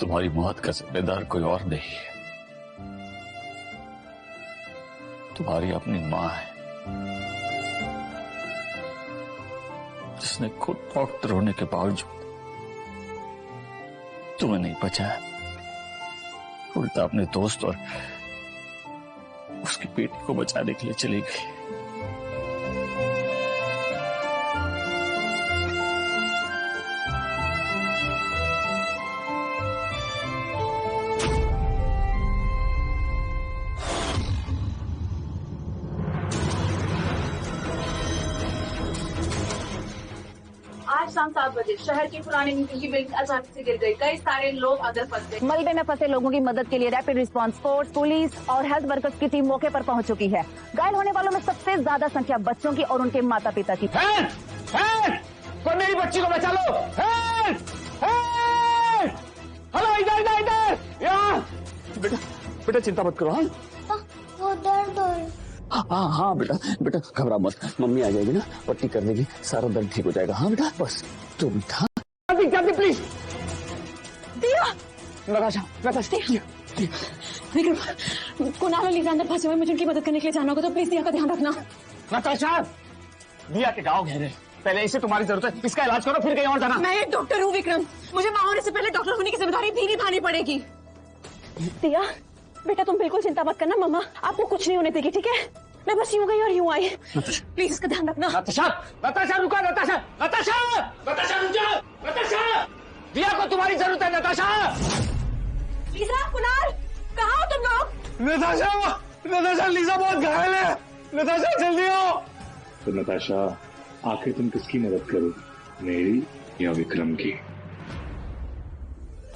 तुम्हारी मौत का जिम्मेदार कोई और नहीं है, तुम्हारी अपनी माँ है, जिसने खुद डॉक्टर होने के बावजूद तुम्हें नहीं बचाया, उल्टा अपने दोस्त और उसकी बेटी को बचाने के लिए चली गई। आज शाम 7 बजे शहर की पुरानी नीति की बिल्डिंग अचानक से गिर गई। कई सारे लोग अंदर फंस गए। मलबे में फंसे लोगों की मदद के लिए रैपिड रिस्पांस फोर्स, पुलिस और हेल्थ वर्कर्स की टीम मौके पर पहुंच चुकी है। घायल होने वालों में सबसे ज्यादा संख्या बच्चों की और उनके माता पिता की। कोई मेरी बच्ची को बचा लो। हेलो, इधर इधर इधर। यहाँ बेटा, बेटा चिंता मत करो। हाँ वो दर्द हो रहा। हाँ हाँ बेटा, बेटा घबरा मत, मम्मी आ जाएगी ना, पट्टी कर देगी, सारा दर्द ठीक हो जाएगा। हाँ बेटा, बस तुम था। जल्दी जल्दी प्लीज। दिया, नताशा, नताशा, विक्रम, कुणाल और लीजा अंदर फंसे हुए, मुझे उनकी मदद करने के लिए जाना होगा, तो प्लीज दिया का ध्यान रखना। नताशा, दिया के गाँव गहरे, पहले इसे तुम्हारी जरूरत है, इसका इलाज करो, फिर कहीं और जाना। मैं एक डॉक्टर हूँ विक्रम, मुझे माँ होने से पहले डॉक्टर होने की जिम्मेदारी भी निभानी पड़ेगी। दिया बेटा, तुम बिल्कुल चिंता मत करना, मम्मा आपको कुछ नहीं होने देगी, ठीक है? मैं बस यूं गई और यूं आई। प्लीज इसका ध्यान रखना। नताशा, नताशा रुको, नताशा, नताशा, नताशा रुक जाओ, नताशा, दिया को तुम्हारी जरूरत है, नताशा। लीजा, कुणाल, कहाँ हो तुम लोग? नताशा, नताशा, लीजा बहुत घायल है, नताशा जल्दी आओ। तो नताशा, आखिर तुम किसकी मदद करोगी, मेरी या विक्रम की?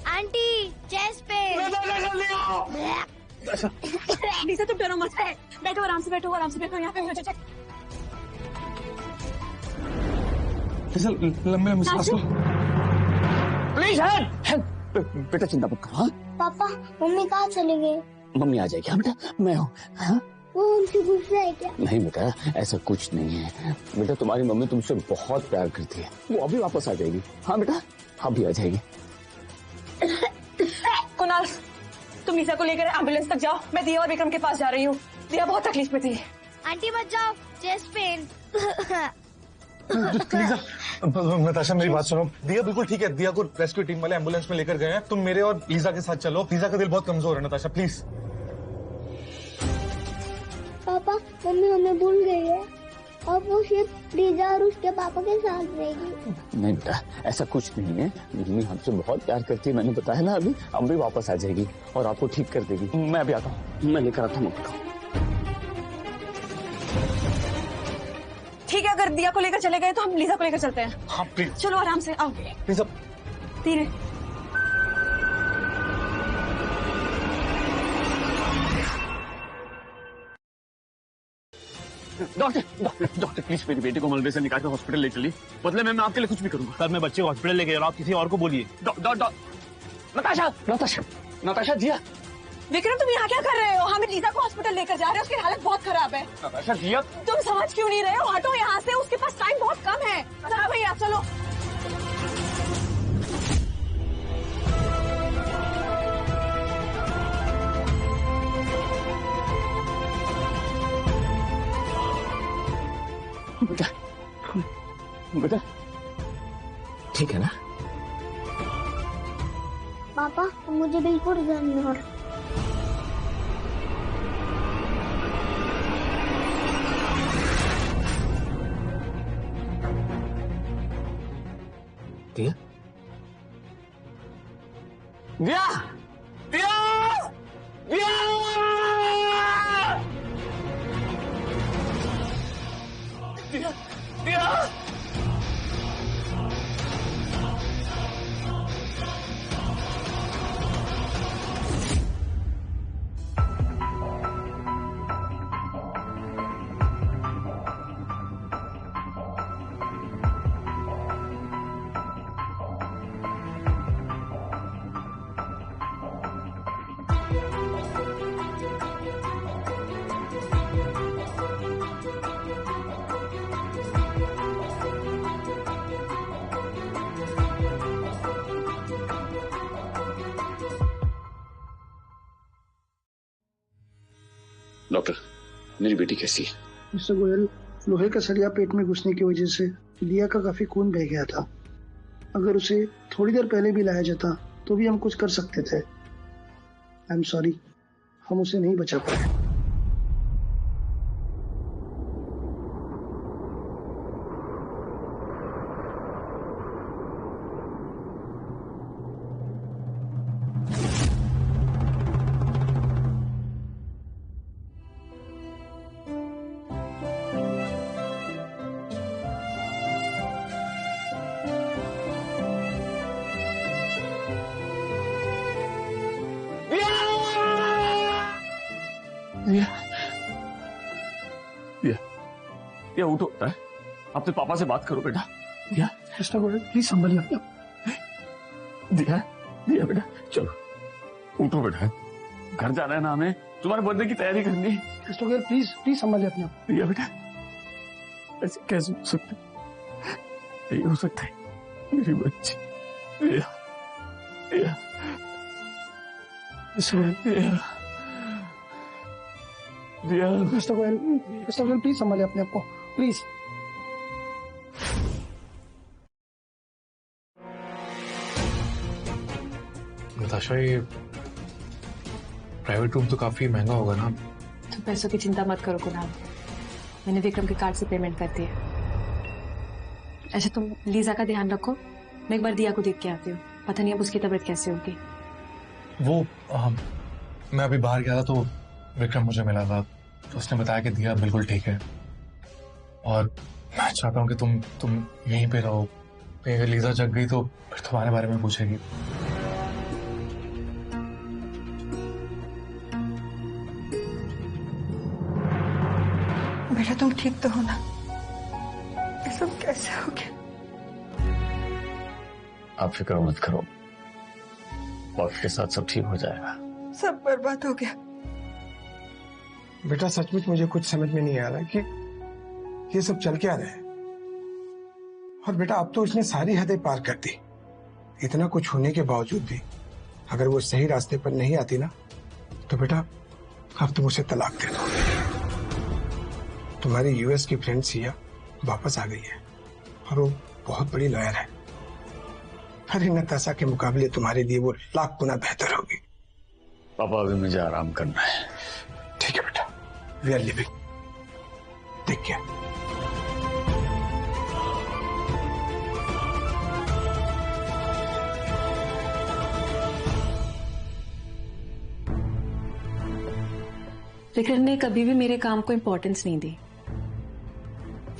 आंटी चेस्ट पे। नताशा जल्दी आओ। लीजा तुम डरो मत, बैठो आराम से, बैठो आराम से, बैठो यहाँ पे। लंबे लंबे सांस लो प्लीज। बेटा चिंता मत करो। हाँ पापा मम्मी कहाँ चले गए? मम्मी आ जाएगी। हाँ बेटा, मैं हूँ। हाँ वो उनसे गुस्सा है क्या? नहीं बेटा, ऐसा कुछ नहीं है बेटा, तुम्हारी मम्मी तुमसे बहुत प्यार करती है, वो अभी वापस आ जाएगी। हाँ बेटा, अभी आ जाएगी। कुणाल, तुम लीजा को लेकर एम्बुलेंस तक जाओ, मैं दिया और विक्रम के पास जा रही हूँ। दिया बहुत तकलीफ में थी। आंटी मत जाओ, चेस्ट पेन। लीजा, नताशा मेरी बात सुनो, दिया बिल्कुल ठीक है, दिया को रेस्क्यू टीम वाले एम्बुलेंस में लेकर गए हैं, तुम मेरे और लीजा के साथ चलो, लीजा का दिल बहुत कमजोर है। नताशा प्लीज। पापा मम्मी हमें भूल गई है, अब वो सिर्फ लीजा और उसके पापा के साथ रहेगी। नहीं बेटा, ऐसा कुछ नहीं है, मम्मी हमसे बहुत प्यार करती है, मैंने बताया ना अभी, अब भी वापस आ जाएगी और आपको ठीक कर देगी। मैं अभी आता हूँ, मैं लेकर आता हूँ मम्मी को। ठीक है, अगर दिया को लेकर चले गए तो हम लीजा को लेकर चलते हैं। हाँ प्लीज। चलो आराम से आओ। लीजा धीरे। डॉक्टर, डॉक्टर प्लीज मेरी बेटी को मलबे से निकाल कर हॉस्पिटल ले चलिए, बदले में मैं आपके लिए कुछ भी करूंगा। सर मैं बच्चे को हॉस्पिटल लेके जा रहा हूँ, आप किसी और को बोलिए। नताशा, नताशा, नताशा दिया। विक्रम तुम यहाँ क्या कर रहे हो? हमें लीजा को हॉस्पिटल लेकर जा रहे हैं, उसकी हालत बहुत खराब है। नताशा दिया। तुम समझ क्यों नहीं रहे हो? हटो यहाँ से, उसके पास टाइम बहुत कम है। हाँ भैया चलो। बेटा, बेटा ठीक है ना? पापा मुझे बिल्कुल गम नहीं हो रहा। दिया, दिया, दिया, दिया, दिया, दिया। डॉक्टर, मेरी बेटी कैसी है? मिस्टर गोयल, लोहे का सरिया पेट में घुसने की वजह से दिया का काफी खून बह गया था। अगर उसे थोड़ी देर पहले भी लाया जाता तो भी हम कुछ कर सकते थे। आई एम सॉरी, हम उसे नहीं बचा पाए। दिया उठो, अपने पापा से बात करो बेटा। दिया, मिस्टर गोयल प्लीज संभालिए अपने आप। दिया, दिया बेटा चलो उठो बेटा, घर जाना है ना हमें, तुम्हारे बर्थडे की तैयारी करनी है। मिस्टर गोयल प्लीज प्लीज संभालिए अपने आप। दिया बेटा, ऐसे कैसे हो सकता है? नहीं हो सकता है मेरी बच्ची। दिया, दिया, दिया, दिया। मिस्टर गोयल प्लीज संभालिए अपने आप को, प्लीज। नताशा, ये प्राइवेट रूम तो काफी महंगा होगा ना? तो पैसों की चिंता मत करो कुणाल, मैंने विक्रम के कार्ड से पेमेंट कर दी है। अच्छा तुम लीजा का ध्यान रखो, मैं एक बार दिया को देख के आती हूँ, पता नहीं अब उसकी तबीयत कैसे होगी। वो मैं अभी बाहर गया था तो विक्रम मुझे मिला था, तो उसने बताया कि दिया बिल्कुल ठीक है और मैं चाहता हूँ कि तुम यहीं पे रहो। कहीं अगर लीजा जग गई तो फिर तुम्हारे बारे में पूछेगी। बेटा तुम ठीक तो हो ना? ये सब कैसे हो गया? आप फिक्र मत करो, वक्त के साथ सब ठीक हो जाएगा। सब बर्बाद हो गया। बेटा सचमुच मुझे कुछ समझ में नहीं आ रहा कि ये सब चल क्या रहा है। और बेटा अब तो उसने सारी हदें पार कर दी। इतना कुछ होने के बावजूद भी अगर वो सही रास्ते पर नहीं आती ना तो बेटा अब तुम उसे तलाक दे दो। तुम्हारी यूएस की फ्रेंड सिया वापस आ गई है और वो बहुत बड़ी लॉयर है। अरे नताशा के मुकाबले तुम्हारे लिए वो लाख गुना बेहतर होगी। पापा अभी मुझे आराम करना है। ठीक है बेटा, we are living, take care. Vikram ने कभी भी मेरे काम को इम्पोर्टेंस नहीं दी।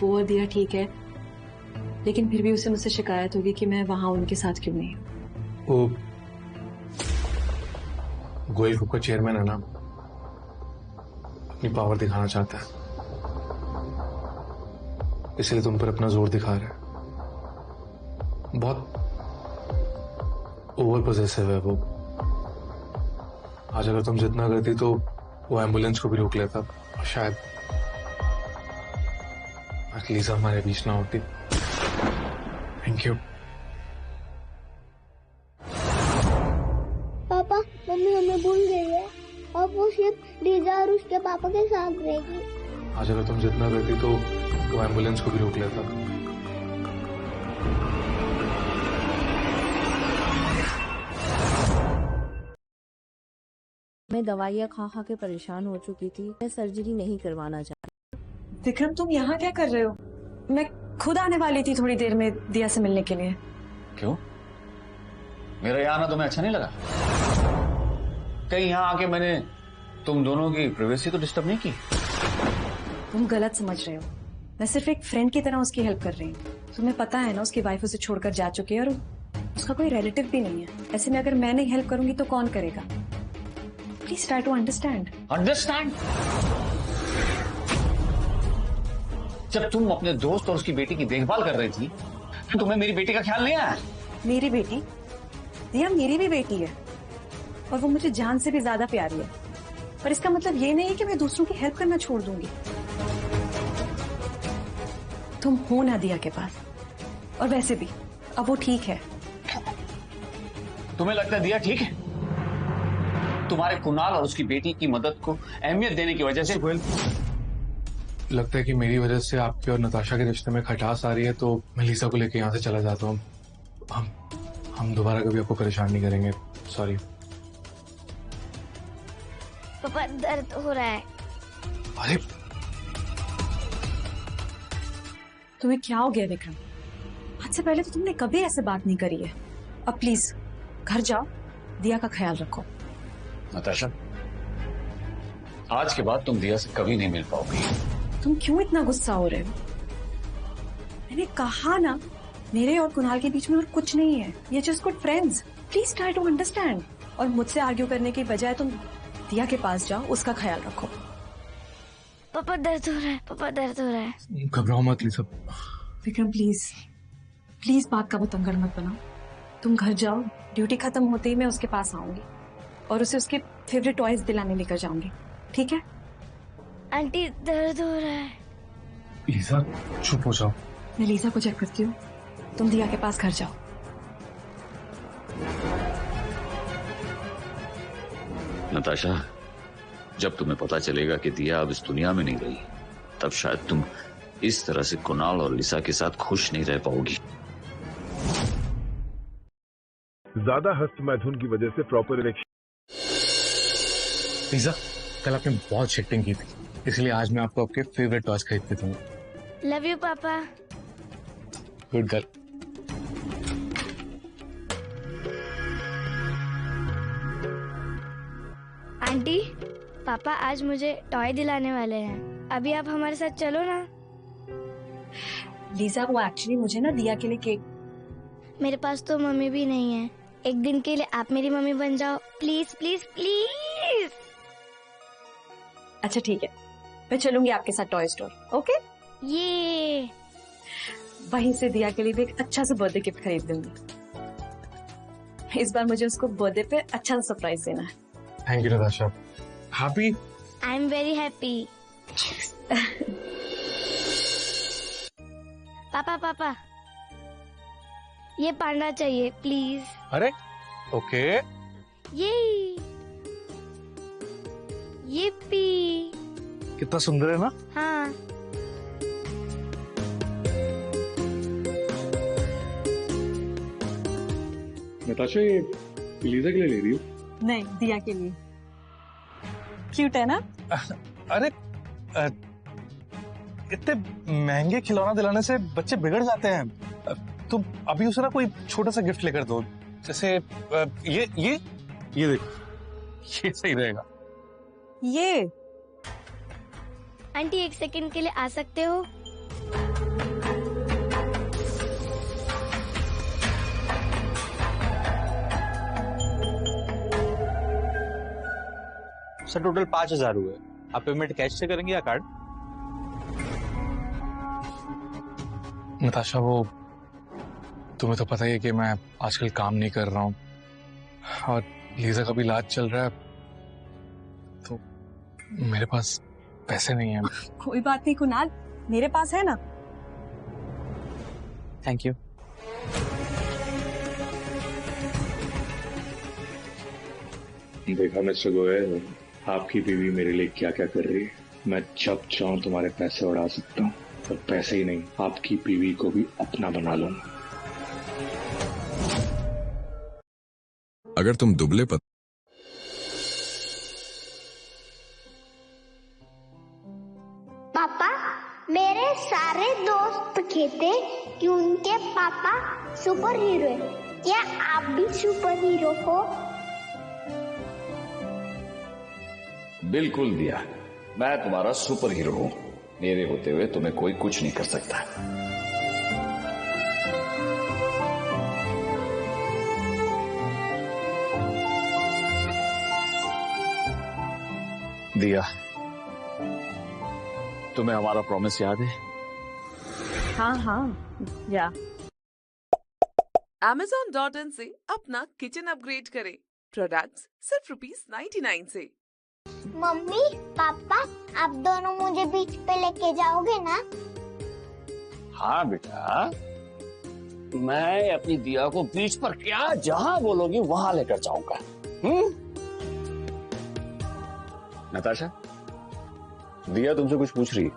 वो और दिया ठीक है, लेकिन फिर भी उसे मुझसे शिकायत होगी कि मैं वहां उनके साथ क्यों नहीं हूं। वो गोयल ग्रुप का चेयरमैन है ना, अपनी पावर दिखाना चाहता है, इसलिए तुम पर अपना जोर दिखा रहा है। बहुत ओवर पोजेसिव है वो। आज अगर तुम जितना करती तो वो एम्बुलेंस को भी रोक लेता और शायद लीजा हमारे बीच ना होती। Thank you. पापा मम्मी हमें भूल गई है, अब वो सिर्फ लीजा और उसके पापा के साथ रहेगी। आज अगर तुम जितना करती तो वो एम्बुलेंस को भी रोक लेता। मैं दवाइयाँ खा खा के परेशान हो चुकी थी। मैं सर्जरी नहीं करवाना चाहती। विक्रम तुम यहाँ क्या कर रहे हो? मैं खुद आने वाली थी थोड़ी देर में दिया से मिलने के लिए। क्यों? मेरा यहाँ आना तुम्हें अच्छा नहीं लगा? कहीं यहाँ आके मैंने तुम दोनों की प्राइवेसी तो डिस्टर्ब नहीं की? तुम गलत समझ रहे हो। मैं सिर्फ एक फ्रेंड की तरह उसकी हेल्प कर रही हूँ। तुम्हें पता है ना उसकी वाइफ उसे छोड़कर जा चुकी है और उसका कोई रिलेटिव भी नहीं है। ऐसे में अगर मैं नहीं हेल्प करूंगी तो कौन करेगा? Please try to understand. Understand? जब तुम अपने दोस्त और उसकी बेटी की देखभाल कर रही थी तो तुम्हें मेरी बेटी का ख्याल नहीं आया? मेरी बेटी? दिया मेरी भी बेटी है और वो मुझे जान से भी ज्यादा प्यारी है, पर इसका मतलब ये नहीं है कि मैं दूसरों की हेल्प करना छोड़ दूंगी। तुम हो ना दिया के पास, और वैसे भी अब वो ठीक है। तुम्हें लगता है दिया ठीक है? तुम्हारे कुणाल और उसकी बेटी की मदद को अहमियत देने की वजह से। लगता है कि मेरी वजह से आपके और नताशा के रिश्ते में खटास आ रही है, तो मैं लीसा को लेके यहाँ से चला जाता हूँ। हम दोबारा कभी आपको परेशान नहीं करेंगे। सॉरी। पापा दर्द हो रहा है। अरे तुम्हें क्या हो गया विक्रम? आज से पहले तो तुमने कभी ऐसे बात नहीं करी है। अब प्लीज घर जाओ, दिया का ख्याल रखो। नताशा, आज के बाद तुम दिया से कभी नहीं मिल पाओगी। तुम क्यों इतना गुस्सा हो रहे हो? मैंने कहा ना, मेरे और कुणाल के बीच में और कुछ नहीं है। ये just good friends. Please try to understand. और मुझसे आर्ग्यू करने की बजाय तुम दिया के पास जाओ, उसका ख्याल रखो। पापा दर्द हो रहा है, पापा दर्द हो रहा है। घबराओ मत लीसा। विक्रम प्लीज प्लीज बात का बतंगड़ मत बनाओ। तुम घर जाओ, ड्यूटी खत्म होते ही मैं उसके पास आऊंगी और उसे उसके फेवरेट टॉयज दिलाने लेकर जाऊंगी, ठीक है? आंटी दर्द हो रहा है। लीसा चुप हो जाओ। मैं लीसा को चेक करती हूँ, तुम दिया के पास घर जाओ। नताशा, जब तुम्हें पता चलेगा कि दिया अब इस दुनिया में नहीं रही, तब शायद तुम इस तरह से कुणाल और लिसा के साथ खुश नहीं रह पाओगी। ज्यादा हस्त मैथुन की वजह से प्रॉपर इलेक्शन। लीसा, कल आपने बहुत शिफ्टिंग की थी, इसलिए आज मैं आपको आपके फेवरेट टॉयज खरीद के दूंगा। लव यू पापा। Good girl. आंटी, पापा आज मुझे टॉय दिलाने वाले हैं। अभी आप हमारे साथ चलो ना। लीसा, वो एक्चुअली मुझे ना दिया के लिए केक। मेरे पास तो मम्मी भी नहीं है। एक दिन के लिए आप मेरी मम्मी बन जाओ, प्लीज प्लीज प्लीज। अच्छा ठीक है, मैं चलूंगी आपके साथ टॉय स्टोर। ओके? ये वहीं से दिया के लिए भी एक अच्छा सा बर्थडे गिफ्ट खरीद दूंगी। इस बार मुझे उसको बर्थडे पे अच्छा सा सरप्राइज देना है। Thank you Natasha. Happy? I am very happy. पापा पापा, ये पांडा चाहिए प्लीज। अरे ओके। ये पी। कितना सुंदर है ना? हाँ। नताशा, ये लीजा के लिए ले रही हो? नहीं, दिया के लिए। क्यूट है ना? अरे इतने महंगे खिलौना दिलाने से बच्चे बिगड़ जाते हैं। तुम अभी उसे ना कोई छोटा सा गिफ्ट लेकर दो, जैसे ये देखो, ये सही रहेगा। ये आंटी, एक सेकंड के लिए आ सकते हो? सर टोटल 5,000 हुए। आप पेमेंट कैश से करेंगे या कार्ड? नताशा, वो तुम्हें तो पता ही है कि मैं आजकल काम नहीं कर रहा हूँ और लीजा का भी इलाज चल रहा है, तो मेरे पास पैसे नहीं है। कोई बात नहीं कुणाल, मेरे पास है ना। Thank you. देखा मिस्टर गोयल, आपकी बीवी मेरे लिए क्या क्या कर रही है। मैं जब चाहूं तुम्हारे पैसे उड़ा सकता हूँ, और पैसे ही नहीं, आपकी बीवी को भी अपना बना लूंगा। अगर तुम दुबले पापा, मेरे सारे दोस्त कहते कि उनके पापा सुपर हीरो है। क्या आप भी सुपर हीरो हो? बिल्कुल दिया, मैं तुम्हारा सुपर हीरो हूँ। मेरे होते हुए तुम्हें कोई कुछ नहीं कर सकता। दिया, तुम्हें हमारा प्रॉमिस याद है? हाँ हाँ, या। Amazon.in से अपना किचन अपग्रेड करें। प्रोडक्ट्स सिर्फ ₹99 से। मम्मी पापा, आप दोनों मुझे बीच पे लेके जाओगे ना? हाँ बेटा, मैं अपनी दिया को बीच पर क्या जहां बोलोगी वहां लेकर जाऊंगा। नताशा, दिया तुमसे कुछ पूछ रही है?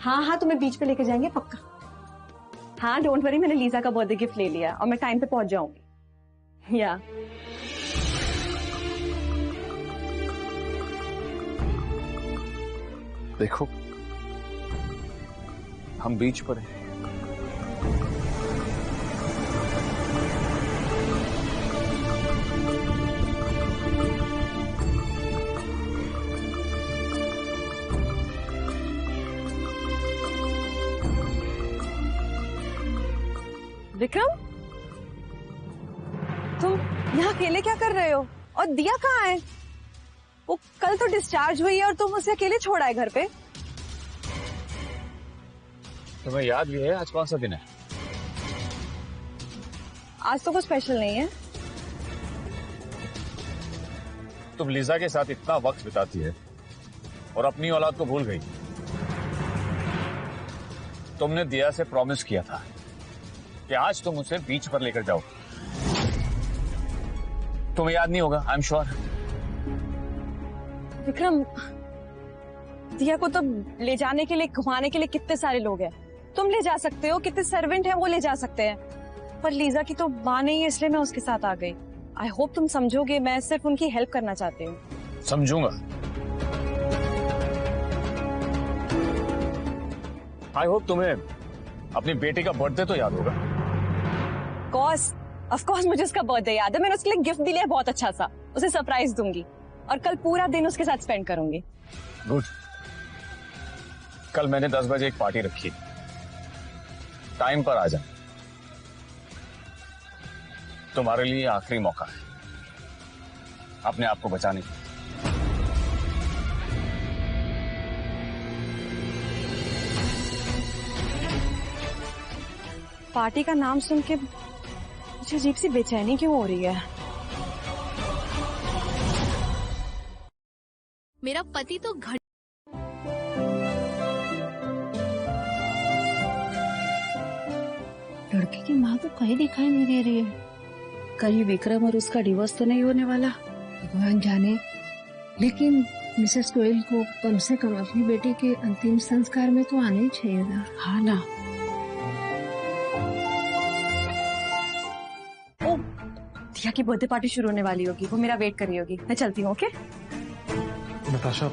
हाँ, तुम्हें बीच पे लेके जाएंगे पक्का। हाँ, डोंट वरी, मैंने लीजा का बर्थडे गिफ्ट ले लिया और मैं टाइम पे पहुंच जाऊंगी। या देखो, हम बीच पर हैं। विक्रम, तुम यहाँ अकेले क्या कर रहे हो? और दिया कहाँ है? वो कल तो डिस्चार्ज हुई है और तुम उसे अकेले छोड़ा है घर पे। तुम्हें याद भी है आज कौन सा दिन है? आज तो कुछ स्पेशल नहीं है। तुम लीजा के साथ इतना वक्त बिताती है और अपनी औलाद को भूल गई। तुमने दिया से प्रॉमिस किया था कि आज तुम उसे बीच पर लेकर जाओ। तुम्हें याद नहीं होगा, आई एम श्योर। विक्रम, दिया को तो ले जाने के लिए, घुमाने के लिए कितने सारे लोग हैं। तुम ले जा सकते हो, कितने सर्वेंट हैं वो ले जा सकते हैं, पर लीजा की तो माँ नहीं है, इसलिए मैं उसके साथ आ गई। आई होप तुम समझोगे, मैं सिर्फ उनकी हेल्प करना चाहती हूँ। समझूंगा। आई होप तुम्हें अपनी बेटी का बर्थडे तो याद होगा। ऑफ कोर्स मुझे उसका बर्थडे याद है। मैंने उसके लिए गिफ्ट भी लिया बहुत अच्छा सा। उसे सरप्राइज दूंगी और कल पूरा दिन उसके साथ स्पेंड करूंगी। गुड। कल मैंने 10 बजे एक पार्टी रखी, टाइम पर आ जा। तुम्हारे लिए आखिरी मौका है अपने आप को बचाने की। पार्टी का नाम सुन के मुझे अजीब सी बेचैनी क्यों हो रही है? मेरा पति तो लड़की की माँ तो कहीं दिखाई नहीं दे रही है। कहीं विक्रम और उसका डिवोर्स तो नहीं होने वाला? भगवान जाने। लेकिन मिसेस गोयल को कम से कम अपनी बेटी के अंतिम संस्कार में तो आना ही चाहिए ना। हाँ ना। ओ, दिया की बर्थडे पार्टी शुरू होने वाली होगी, वो मेरा वेट कर रही होगी। मैं चलती हूँ। ओके नताशा,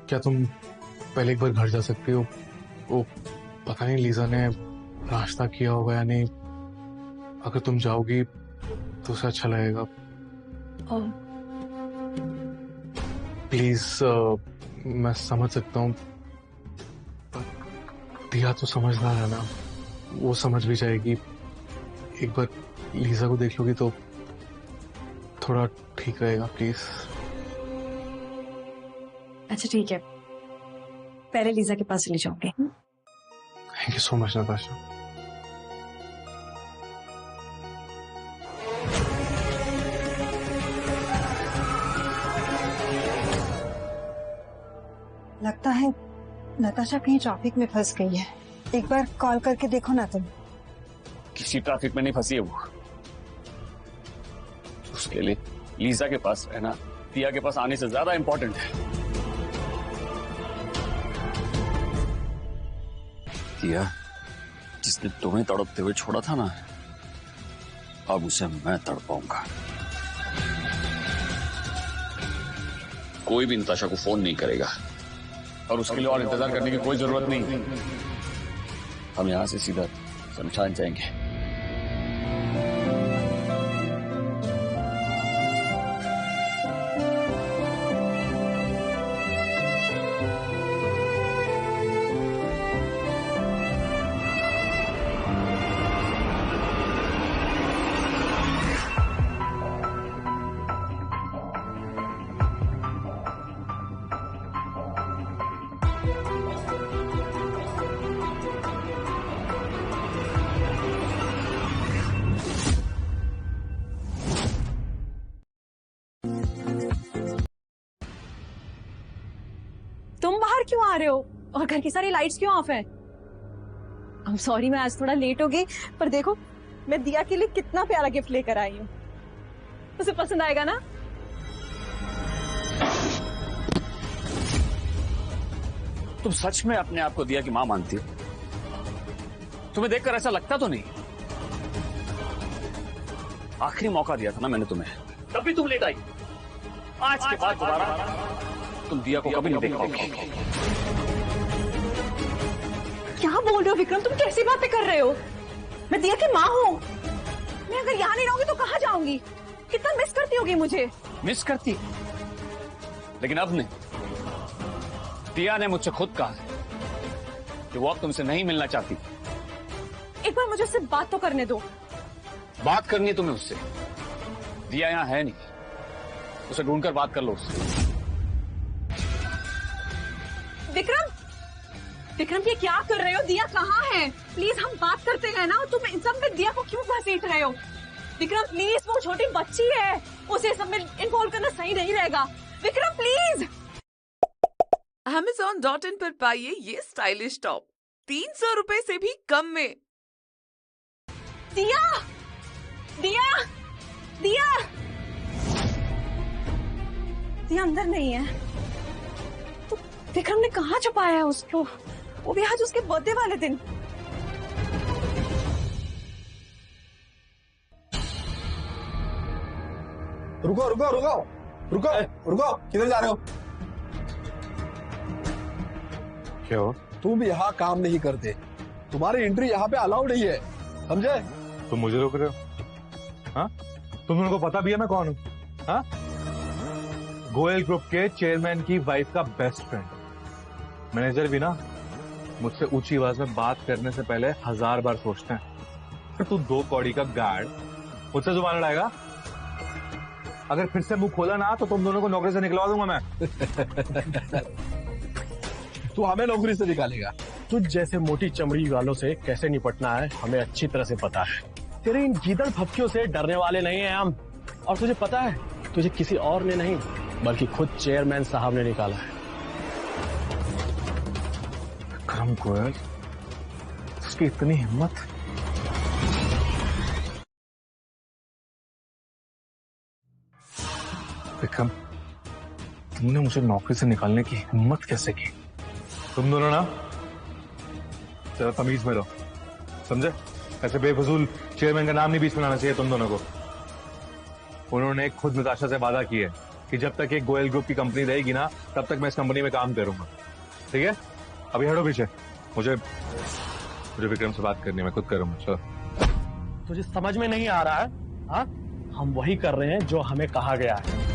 क्या तुम पहले एक बार घर जा सकती हो? वो पता नहीं लीजा ने नाश्ता किया होगा या नहीं। अगर तुम जाओगी तो उसे अच्छा लगेगा। प्लीज, मैं समझ सकता हूँ, दिया तो समझदार है ना, वो समझ भी जाएगी। एक बार लीजा को देख लोगी तो थोड़ा ठीक रहेगा। प्लीज। अच्छा ठीक है, पहले लीजा के पास ले जाऊंगी। Thank you so much Natasha. लगता है नताशा कहीं ट्रैफिक में फंस गई है। एक बार कॉल करके देखो ना तुम। किसी ट्रैफिक में नहीं फंसी है वो। उसके लिए लीजा के पास रहना दिया के पास आने से ज्यादा इंपॉर्टेंट है। दिया जिसने तुम्हें तड़पते हुए छोड़ा था ना, अब उसे मैं तड़पाऊंगा। कोई भी नताशा को फोन नहीं करेगा और उसके लिए और इंतजार करने की कोई जरूरत नहीं। हम यहां से सीधा शमशान जाएंगे। तुम बाहर क्यों आ रहे हो और घर की सारी लाइट्स क्यों ऑफ है? आई एम सॉरी, मैं आज थोड़ा लेट हो गई, पर देखो मैं दिया के लिए कितना प्यारा गिफ्ट लेकर आई हूँ। उसे पसंद आएगा ना? तुम सच में अपने आप को दिया की मां मानती हो? तुम्हें देखकर ऐसा लगता तो नहीं? आखिरी मौका दिया था ना मैंने तुम्हें, तब भी तुम लेट आई। आज के बाद दोबारा तुम दिया को कभी नहीं देख पाओगे। क्या बोल रहे हो विक्रम? तुम कैसी बातें कर रहे हो? मैं दिया की माँ हूँ। मैं अगर यहाँ नहीं रहूंगी तो कहाँ जाऊंगी? कितना मिस करती होगी मुझे। मिस करती, लेकिन अब नहीं। दिया ने मुझसे खुद कहा है कि वो अब तुमसे नहीं मिलना चाहती। एक बार मुझे उससे बात तो करने दो। बात करनी है तुम्हें उससे? दिया यहाँ है नहीं, उसे ढूंढकर बात कर लो उससे। विक्रम, विक्रम ये क्या कर रहे हो? दिया कहाँ है? प्लीज हम बात करते हैं ना, तुम इन सब में दिया को क्यों घसीट रहे हो? विक्रम प्लीज, वो छोटी बच्ची है, उसे सब में इन्वॉल्व करना सही नहीं रहेगा। विक्रम प्लीज। Amazon.in पर पाइए ये स्टाइलिश टॉप 300 रुपए से भी कम में। दिया, दिया, दिया, दिया अंदर नहीं है तो विक्रम ने कहाँ छुपाया है उसको? वो भी आज उसके बर्थडे वाले दिन। रुको रुको रुको रुको रुको, किधर जा रहे हो? क्या हो? तुम यहाँ काम नहीं करते, तुम्हारी एंट्री यहाँ पे अलाउड नहीं है, समझे? तुम मुझे रोक रहे हो? हाँ, तुम लोगों को पता भी है मैं कौन हूँ? हाँ, गोयल ग्रुप के चेयरमैन की वाइफ का बेस्ट फ्रेंड। मैनेजर भी ना मुझसे ऊंची आवाज में बात करने से पहले 1000 बार सोचते हैं। फिर तू 2 कौड़ी का गार्ड मुझसे जुबान लड़ाएगा? अगर फिर से मुंह खोला ना तो तुम दोनों को नौकरी से निकलवा दूंगा मैं। तू हमें नौकरी से निकालेगा? तुझ जैसे मोटी चमड़ी वालों से कैसे निपटना है हमें अच्छी तरह से पता है। तेरे इन गीदड़ फपकियों से डरने वाले नहीं हैं हम। और तुझे पता है, तुझे किसी और ने नहीं बल्कि खुद चेयरमैन साहब ने निकाला है। विक्रम गोयल, उसकी इतनी हिम्मत। विक्रम, तुमने मुझे नौकरी से निकालने की हिम्मत कैसे की? तुम दोनों ना जरा तमीज में रहो, समझे? ऐसे बेफजूल चेयरमैन का नाम नहीं बीच में लाना चाहिए तुम दोनों को। उन्होंने खुद नताशा से वादा किया है कि जब तक एक गोयल ग्रुप की कंपनी रहेगी ना तब तक मैं इस कंपनी में काम करूंगा, ठीक है? अभी हटो पीछे, मुझे विक्रम से बात करनी है, मैं खुद करूंगा। चलो। तुझे समझ में नहीं आ रहा है? हाँ, हम वही कर रहे हैं जो हमें कहा गया है।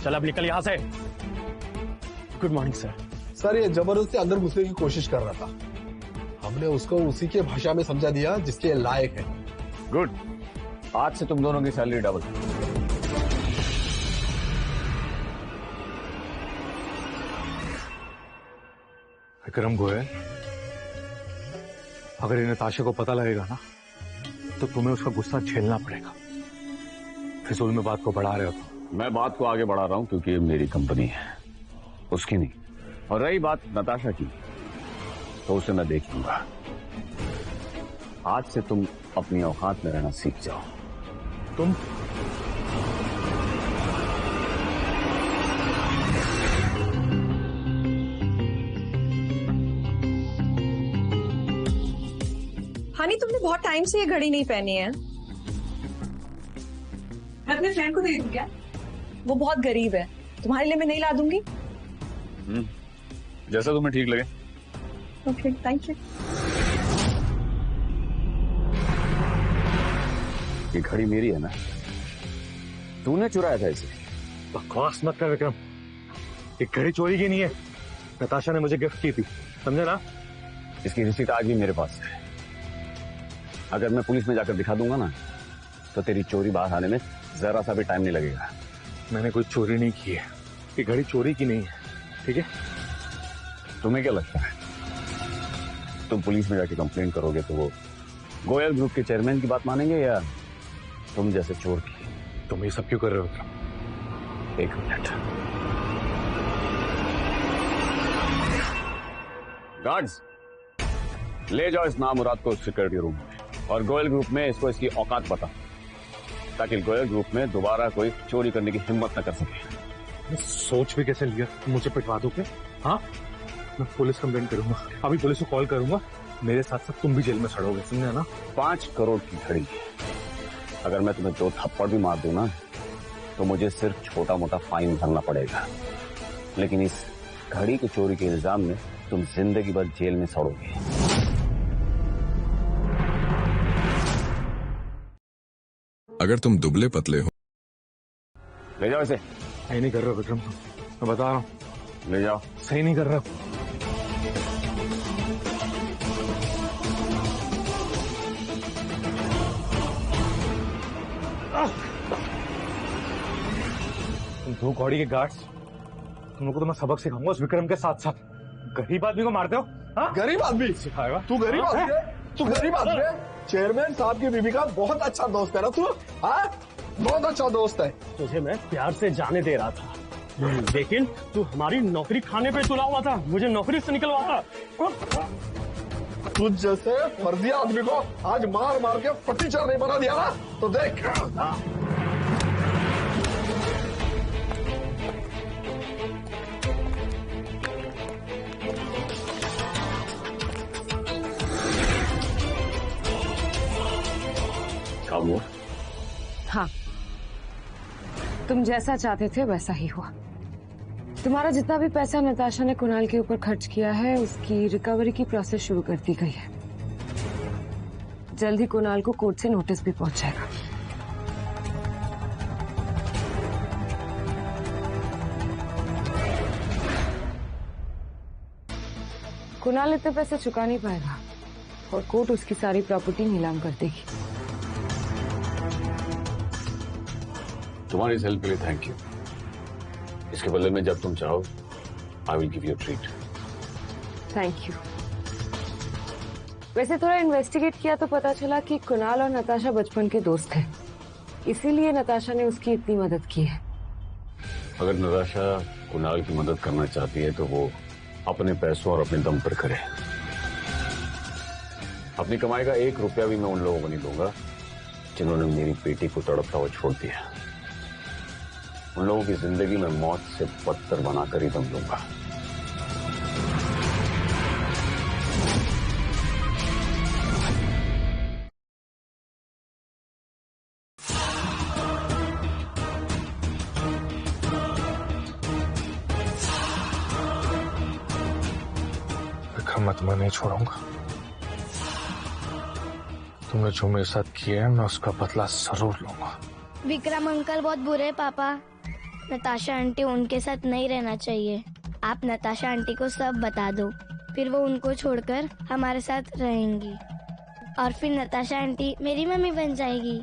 चल अब निकल यहां से। Good morning sir. सर ये जबरदस्ती अंदर घुसने की कोशिश कर रहा था, हमने उसको उसी के भाषा में समझा दिया जिसके लायक है। गुड, आज से तुम दोनों की सैलरी डबल। विक्रम गोयल, अगर ये नताशा को पता लगेगा ना तो तुम्हें उसका गुस्सा झेलना पड़ेगा। फिजूल में बात को बढ़ा रहे हो तुम। मैं बात को आगे बढ़ा रहा हूं क्योंकि ये मेरी कंपनी है, उसकी नहीं। और रही बात नताशा की, तो उसे मैं देख लूंगा। आज से तुम अपनी औकात में रहना सीख जाओ। तुम हानी, तुमने बहुत टाइम से ये घड़ी नहीं पहनी है। मैं अपने फ्रेंड को दे दूं क्या? वो बहुत गरीब है, तुम्हारे लिए मैं नहीं ला दूंगी। जैसा तुम्हें ठीक लगे। Okay, thank you. ये घड़ी मेरी है ना, तूने चुराया था इसे। बकवास मत कर विक्रम, ये घड़ी चोरी की नहीं है, नताशा ने मुझे गिफ्ट की थी, समझे ना? इसकी रिसीट आज भी मेरे पास है। अगर मैं पुलिस में जाकर दिखा दूंगा ना तो तेरी चोरी बाहर आने में जरा सा भी टाइम नहीं लगेगा। मैंने कोई चोरी नहीं की है, ये घड़ी चोरी की नहीं है, ठीक है? तुम्हें क्या लगता है तुम पुलिस में जाके कंप्लेन करोगे तो वो गोयल ग्रुप के चेयरमैन की बात मानेंगे या तुम जैसे चोर की? तुम ये सब क्यों कर रहे हो विक्रम? एक मिनट। गार्ड्स, ले जाओ इस नामुराद को सिक्योरिटी रूम में और गोयल ग्रुप में इसको इसकी औकात बता, ताकि गोयल ग्रुप में दोबारा कोई चोरी करने की हिम्मत न कर सके। सोच भी कैसे लिया, मुझे पिटवा दोगे? हाँ, मैं पुलिस कंप्लेंट करूंगा, अभी पुलिस को कॉल करूंगा, मेरे साथ साथ तुम भी जेल में सड़ोगे, समझे ना? 5 करोड़ की घड़ी, अगर मैं तुम्हें 2 थप्पड़ भी मार दूं ना तो मुझे सिर्फ छोटा मोटा फाइन भरना पड़ेगा, लेकिन इस घड़ी की चोरी के इल्जाम में तुम जिंदगी भर जेल में सड़ोगे। अगर तुम दुबले पतले हो, ले जाओ इसे। सही नहीं कर रहा विक्रम, मैं बता रहा हूँ, ले जाओ। सही नहीं कर रहा। तुम 2 कौड़ी के गार्ड्स, तुम लोग को तो मैं सबक सिखाऊंगा उस विक्रम के साथ साथ। गरीब आदमी को मारते हो? हाँ? गरीब आदमी सिखाएगा? तू गरीब आदमी है? तू गरीब आदमी है? चेयरमैन साहब की बीवी का बहुत अच्छा दोस्त है ना तू? हाँ, बहुत अच्छा दोस्त है। तुझे मैं प्यार से जाने दे रहा था, लेकिन तू हमारी नौकरी खाने पे तुला हुआ था, मुझे नौकरी से निकलवाता। तुझ जैसे फर्जी आदमी को आज मार मार के फटीचर नहीं बना दिया ना, तो देख। हाँ, तुम जैसा चाहते थे वैसा ही हुआ। तुम्हारा जितना भी पैसा नताशा ने कुणाल के ऊपर खर्च किया है, उसकी रिकवरी की प्रोसेस शुरू कर दी गई है। जल्दी कुणाल को कोर्ट से नोटिस भी पहुंचाएगा। कुणाल इतने पैसे चुका नहीं पाएगा और कोर्ट उसकी सारी प्रॉपर्टी नीलाम कर देगी। तुम्हारी इस हेल्प के लिए थैंक यू। इसके बदले में जब तुम चाहो I will give you treat. Thank you. वैसे थोड़ा इन्वेस्टिगेट किया तो पता चला कि कुणाल और नताशा बचपन के दोस्त थे, इसीलिए नताशा ने उसकी इतनी मदद की है। अगर नताशा कुणाल की मदद करना चाहती है तो वो अपने पैसों और अपने दम पर करे। अपनी कमाई का 1 रुपया भी मैं उन लोगों को नहीं दूंगा जिन्होंने मेरी बेटी को तड़पता हुआ छोड़ दिया। उन लोगों की जिंदगी में मौत से बदतर बनाकर ही दम लूंगा। विक्रम, मैं तुम्हें नहीं छोड़ूंगा। तुमने जो मेरे साथ किया है मैं उसका बदला जरूर लूंगा। विक्रम अंकल बहुत बुरे हैं पापा। नताशा आंटी उनके साथ नहीं रहना चाहिए। आप नताशा आंटी को सब बता दो, फिर वो उनको छोड़कर हमारे साथ रहेंगी और फिर नताशा आंटी मेरी मम्मी बन जाएगी।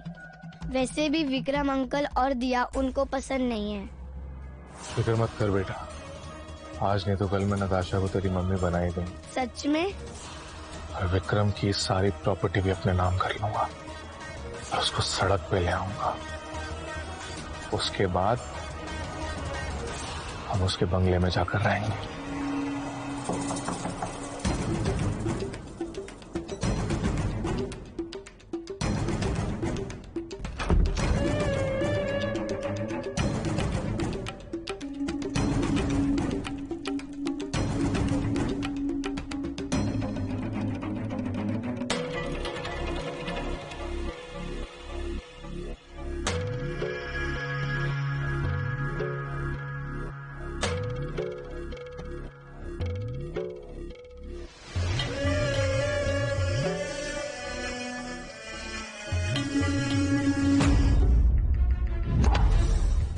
वैसे भी विक्रम अंकल और दिया उनको पसंद नहीं है। फिक्र मत कर बेटा, आज नहीं तो कल मैं नताशा को तेरी मम्मी बनाई दूंगी। सच में? और विक्रम की सारी प्रॉपर्टी भी अपने नाम कर लूंगा और उसको सड़क पे ले आऊंगा। उसके बाद हम उसके बंगले में जाकर रहेंगे।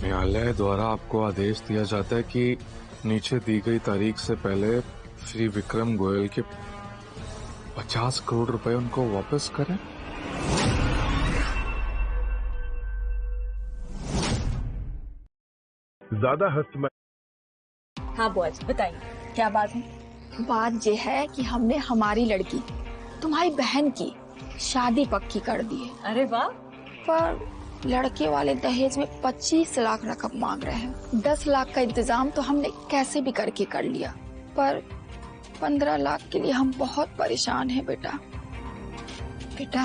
न्यायालय द्वारा आपको आदेश दिया जाता है कि नीचे दी गई तारीख से पहले श्री विक्रम गोयल के 50 करोड़ रुपए उनको वापस करें। ज्यादा हस्त। हाँ बॉस बताइए क्या बात है? बात यह है कि हमने हमारी लड़की तुम्हारी बहन की शादी पक्की कर दी है। अरे वाह। पर लड़के वाले दहेज में 25 लाख रकम मांग रहे हैं। 10 लाख का इंतजाम तो हमने कैसे भी करके कर लिया, पर 15 लाख के लिए हम बहुत परेशान हैं बेटा। बेटा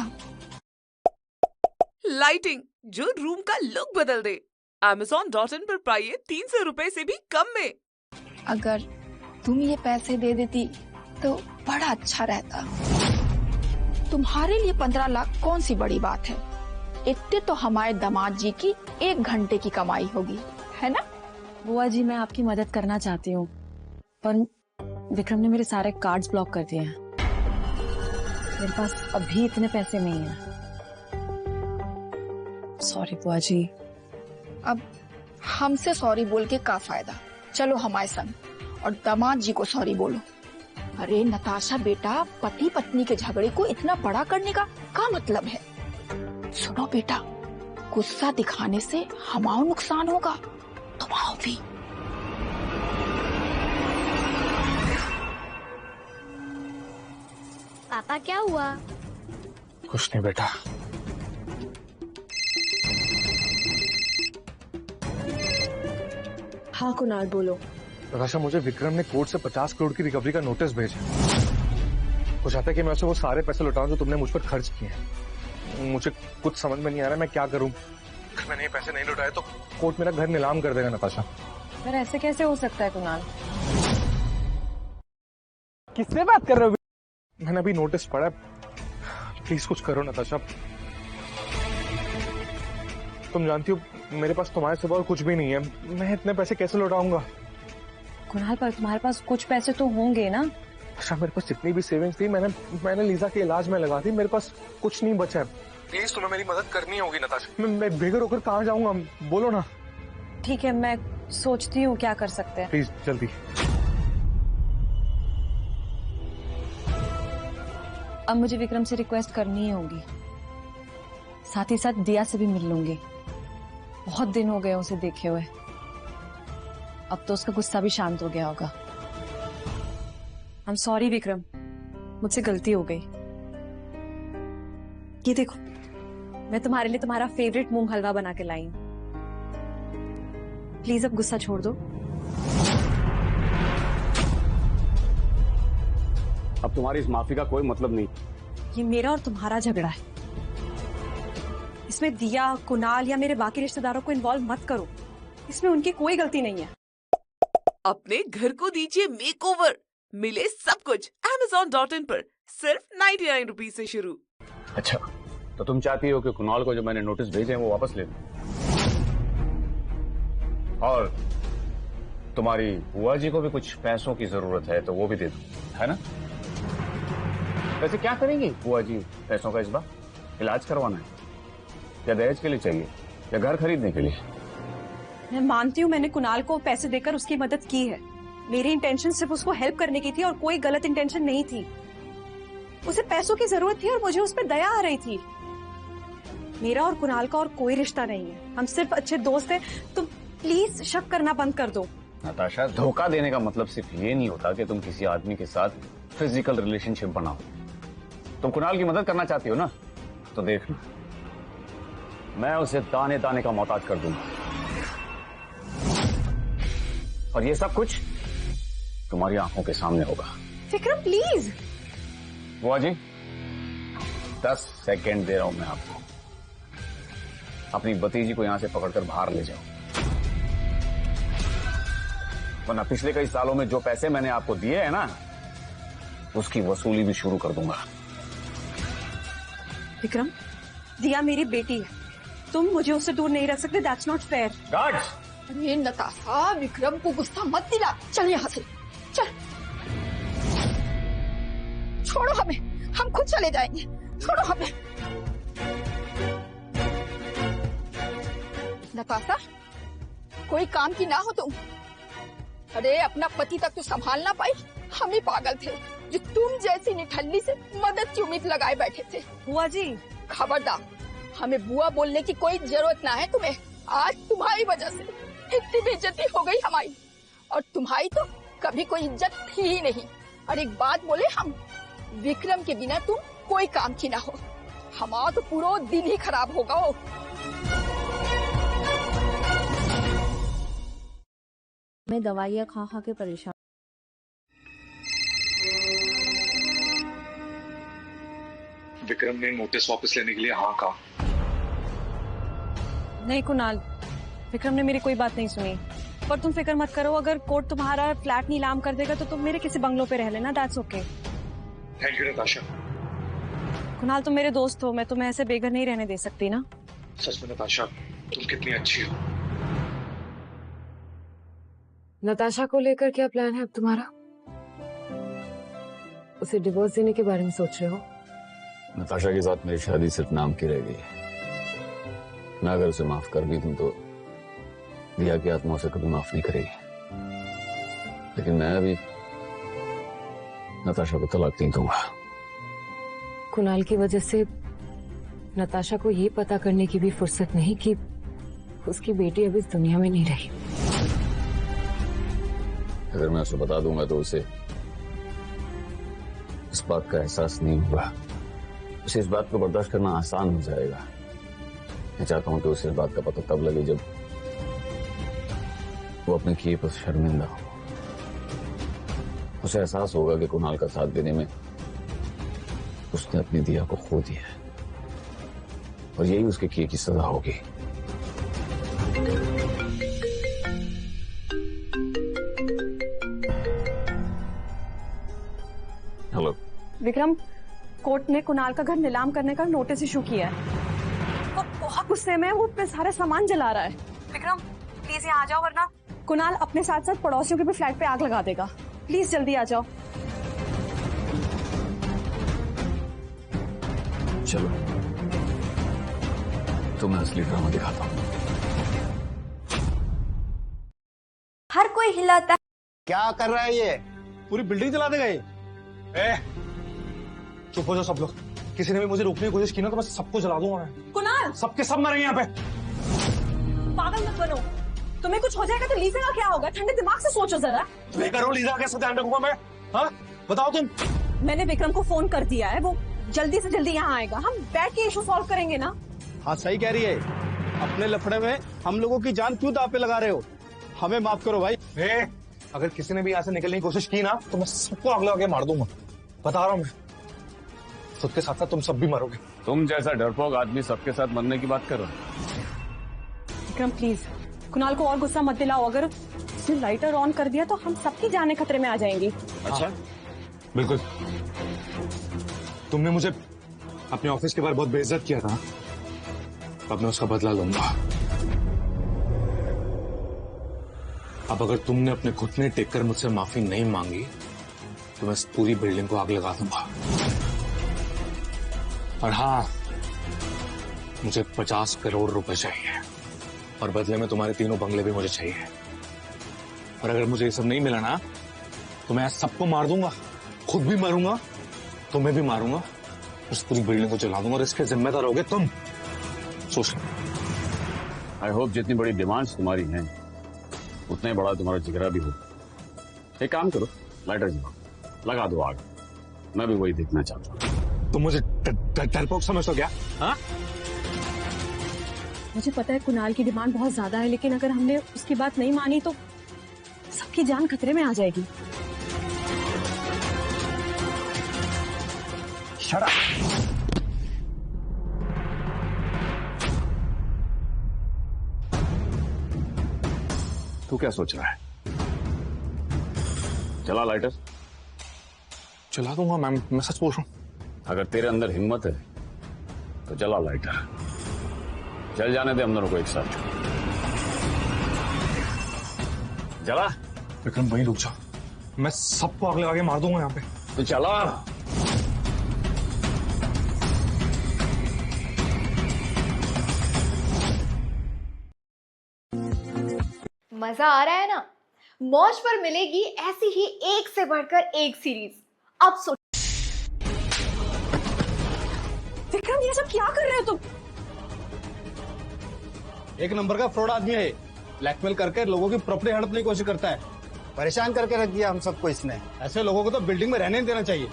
लाइटिंग जो रूम का लुक बदल दे। Amazon.in पर पाइए 300 रुपए से भी कम में। अगर तुम ये पैसे दे देती तो बड़ा अच्छा रहता। तुम्हारे लिए 15 लाख कौन सी बड़ी बात है। इतने तो हमारे दामाद जी की 1 घंटे की कमाई होगी, है ना? बुआ जी, मैं आपकी मदद करना चाहती हूँ, पर विक्रम ने मेरे सारे कार्ड्स ब्लॉक कर दिए हैं। मेरे पास अभी इतने पैसे नहीं हैं। सॉरी बुआ जी। अब हमसे सॉरी बोल के का फायदा। चलो हमारे संग और दामाद जी को सॉरी बोलो। अरे नताशा बेटा, पति पत्नी के झगड़े को इतना बड़ा करने का क्या मतलब है? सुनो बेटा, गुस्सा दिखाने से हमारा नुकसान होगा, तुम्हारा भी। पापा क्या हुआ? कुछ नहीं बेटा। हाँ कुणाल बोलो। नताशा, मुझे विक्रम ने कोर्ट से 50 करोड़ की रिकवरी का नोटिस भेजा। वो चाहता है कि मैं उसे वो सारे पैसे लौटाऊं जो तुमने मुझ पर खर्च किए हैं। मुझे कुछ समझ में नहीं आ रहा मैं क्या करूं। मैंने ये पैसे नहीं लौटाए तो कोर्ट मेरा घर नीलाम कर देगा। नताशा, पर ऐसे कैसे हो सकता है कुणाल? किससे बात कर रहे हो? मैंने अभी नोटिस पढ़ा। प्लीज कुछ करो नताशा। तुम जानती हो मेरे पास तुम्हारे सिवा और कुछ भी नहीं है। मैं इतने पैसे कैसे लौटाऊंगा? कुणाल, पर तुम्हारे पास कुछ पैसे तो होंगे ना? अच्छा, मेरे पास जितनी भी सेविंग्स थी मैंने लीजा के इलाज में लगा दी। मेरे पास कुछ नहीं बचा है। प्लीज तुम्हें मेरी मदद करनी होगी नताशा। मैं बेघर होकर कहाँ जाऊंगा? बोलो ना। ठीक है, मैं सोचती हूँ क्या कर सकते हैं। प्लीज जल्दी। अब मुझे विक्रम से रिक्वेस्ट करनी ही होगी, साथ ही साथ दिया से भी मिल लूंगी। बहुत दिन हो गए उसे देखे हुए। अब तो उसका गुस्सा भी शांत हो गया होगा। आई एम सॉरी विक्रम, मुझसे गलती हो गई। ये देखो, मैं तुम्हारे लिए तुम्हारा फेवरेट मूंग हलवा बना के लाई हूं। प्लीज अब गुस्सा छोड़ दो। अब तुम्हारी इस माफी का कोई मतलब नहीं। ये मेरा और तुम्हारा झगड़ा है। इसमें दिया, कुणाल या मेरे बाकी रिश्तेदारों को इन्वॉल्व मत करो। इसमें उनकी कोई गलती नहीं है। अपने घर को दीजिए मेकओवर। मिले सब कुछ Amazon.in पर सिर्फ 99 रुपीज से शुरू। अच्छा, तो तुम चाहती हो कि कुणाल को जो मैंने नोटिस भेजे हैं वो वापस ले लूं, और तुम्हारी बुआ जी को भी कुछ पैसों की जरूरत है तो वो भी दे दूं, है ना? वैसे क्या करेंगी बुआ जी पैसों का इस बार? इलाज करवाना है या दहेज के लिए चाहिए या घर खरीदने के लिए? मैं मानती हूँ मैंने कुणाल को पैसे देकर उसकी मदद की है। मेरी इंटेंशन सिर्फ उसको हेल्प करने की थी और कोई गलत इंटेंशन नहीं थी। उसे पैसों की जरूरत थी और मुझे उस पर दया आ रही थी। मेरा और कुणाल का और कोई रिश्ता नहीं है, हम सिर्फ अच्छे दोस्त हैं। तुम प्लीज शक करना बंद कर दो। नताशा, धोखा देने का मतलब सिर्फ ये नहीं होता कि तुम किसी आदमी के साथ फिजिकल रिलेशनशिप बनाओ। तुम कुणाल की मदद करना चाहती हो ना, तो देखना मैं उसे दाने दाने का मोहताज कर दूंगा, और ये सब कुछ तुम्हारी आंखों के सामने होगा। विक्रम प्लीज। बुआ जी 10 सेकेंड दे रहा हूं मैं आपको। अपनी भतीजी को यहां से पकड़कर बाहर ले जाओ, वरना पिछले कई सालों में जो पैसे मैंने आपको दिए हैं ना, उसकी वसूली भी शुरू कर दूंगा। विक्रम, दिया मेरी बेटी है, तुम मुझे उससे दूर नहीं रख सकते। That's not fair. गार्ड्स! अरे नताशा, विक्रम को गुस्सा मत दिला। चल यहाँ से, चल। छोड़ो हमें, हम खुद चले जाएंगे। छोड़ो हमें। नताशा, कोई काम की ना हो तुम। अरे अपना पति तक तो संभाल ना पाई। हम ही पागल थे जो तुम जैसी निठल्ली से मदद की उम्मीद लगाए बैठे थे। बुआ जी खबरदार, हमें बुआ बोलने की कोई जरूरत ना है तुम्हें। आज तुम्हारी वजह से इतनी बेइज्जती हो गई हमारी, और तुम्हारी तो कभी कोई इज्जत थी ही नहीं। और एक बात बोले हम, विक्रम के बिना तुम कोई काम की ना हो, हमारा तो पूरा दिन ही खराब होगा। मैं दवाइयाँ खा खा के परेशान। विक्रम ने नोटिस वापस लेने के लिए हाँ कहा। नहीं कुणाल, विक्रम ने मेरी कोई बात नहीं सुनी। पर तुम फिक्र मत करो, अगर कोर्ट तुम्हारा फ्लैट नीलाम कर देगा तो तुम मेरे किसी बंगलों पे रह लेना, that's okay. Thank you Natasha. Kunal तुम मेरे दोस्त हो, मैं तुम्हें ऐसे बेघर नहीं रहने दे सकती ना। सच में नताशा, तुम कितनी अच्छी हो। नताशा को लेकर क्या प्लान है अब तुम्हारा? उसे डिवोर्स देने के बारे में सोच रहे हो? नताशा के साथ मेरी शादी सिर्फ नाम की रह गई है। मैं अगर उसे माफ कर भी दूं तो दिया की आत्मा उसे कभी माफ नहीं करेगी। लेकिन मैं अभी नताशा को तलाक नहीं दूंगा। कुणाल की वजह से नताशा को ये पता करने की भी फुर्सत नहीं कि उसकी बेटी अब इस दुनिया में नहीं रही। अगर मैं उसे बता दूंगा तो उसे इस बात का एहसास नहीं होगा। उसे इस बात को बर्दाश्त करना आसान हो जाएगा। मैं चाहता हूं कि उसे इस बात का पता तब लगे जब वो अपने किए पर शर्मिंदा हो। उसे एहसास होगा कि कुणाल का साथ देने में उसने अपनी दिया को खो दिया है और यही उसके किए की सजा होगी। हेलो विक्रम, कोर्ट ने कुणाल का घर नीलाम करने का नोटिस इशू किया है। वो बहुत गुस्से में है, वो अपने सारे सामान जला रहा है। विक्रम प्लीज यहाँ आ जाओ, वरना कुणाल अपने साथ साथ पड़ोसियों के भी फ्लैट पे आग लगा देगा। प्लीज जल्दी आ जाओ। चलो तो मैं असली ड्रामा दिखाता हूँ। हर कोई हिलाता। क्या कर रहा है ये? पूरी बिल्डिंग जला देगा ये। चुप हो जाओ सब लोग। किसी ने भी मुझे रोकने की कोशिश की ना तो मैं सबको जला दूंगा। कुणाल, सबके सब मरेंगे यहाँ पे। पागल मत बनो। तुम्हें कुछ हो जाएगा तो लीजा का क्या होगा? ठंडे दिमाग से सोचो जरा। मैं करूँ लीजा कैसे ध्यान रखूंगा मैं? हाँ बताओ तुम। मैंने विक्रम को फोन कर दिया है, वो जल्दी से जल्दी यहाँ आएगा। हम बैठ के इशू सॉल्व करेंगे ना। हाँ सही कह रही है। अपने लफड़े में हम लोगों की जान क्यों दांव पे लगा रहे हो? हमें माफ करो भाई। अगर किसी ने भी यहाँ से निकलने की कोशिश की ना तो मैं सबको आग लगा के मार दूंगा। बता रहा हूँ मैं। खुद के साथ साथ तुम सब भी मरोगे। तुम जैसा डरपोक आदमी सबके साथ मरने की बात कर रहा है। विक्रम प्लीज कुणाल को और गुस्सा मत दिलाओ। अगर उसने लाइटर ऑन कर दिया तो हम सबकी जानें खतरे में आ जाएंगी। अच्छा बिल्कुल। तुमने मुझे अपने ऑफिस के बाहर बहुत बेइज्जत किया था, अब मैं उसका बदला लूंगा। अब अगर तुमने अपने घुटने टेक कर मुझसे माफी नहीं मांगी तो मैं इस पूरी बिल्डिंग को आग लगा दूंगा। और हाँ, मुझे 50 करोड़ रुपए चाहिए और बदले में तुम्हारे तीनों बंगले भी मुझे चाहिए। और अगर मुझे ये सब नहीं मिला ना तो मैं सबको मार दूंगा, खुद भी मारूंगा, तुम्हें भी मारूंगा, उस पूरी बिल्डिंग को जला दूंगा और इसके जिम्मेदार होगे तुम। सोच लो। आई होप जितनी बड़ी डिमांड्स तुम्हारी हैं उतना ही बड़ा तुम्हारा जिगरा भी हो। एक काम करो, लाइटर जलाओ, लगा दो आग। मैं भी वही देखना चाहता हूँ। तुम मुझे डरपोक समझ हो क्या? हाँ मुझे पता है कुणाल की डिमांड बहुत ज्यादा है, लेकिन अगर हमने उसकी बात नहीं मानी तो सबकी जान खतरे में आ जाएगी। Shut up. तू क्या सोच रहा है? चला लाइटर। चला दूंगा मैम, मैं सच बोल रहा हूँ। अगर तेरे अंदर हिम्मत है तो चला लाइटर। चल जाने दे हम दोनों को एक साथ। चला। विक्रम वहीं रुक जाओ, मैं सबको आग लगा के मार दूंगा यहाँ पे। तो चला। मजा आ रहा है ना? मौज पर मिलेगी ऐसी ही एक से बढ़कर एक सीरीज। अब सोच। विक्रम ये सब क्या कर रहे हो तुम? एक नंबर का फ्रॉड आदमी है। ब्लैकमेल करके लोगों की प्रॉपर्टी हड़पने की कोशिश करता है। परेशान करके रख दिया हम सबको इसने। ऐसे लोगों को तो बिल्डिंग में रहने नहीं देना चाहिए।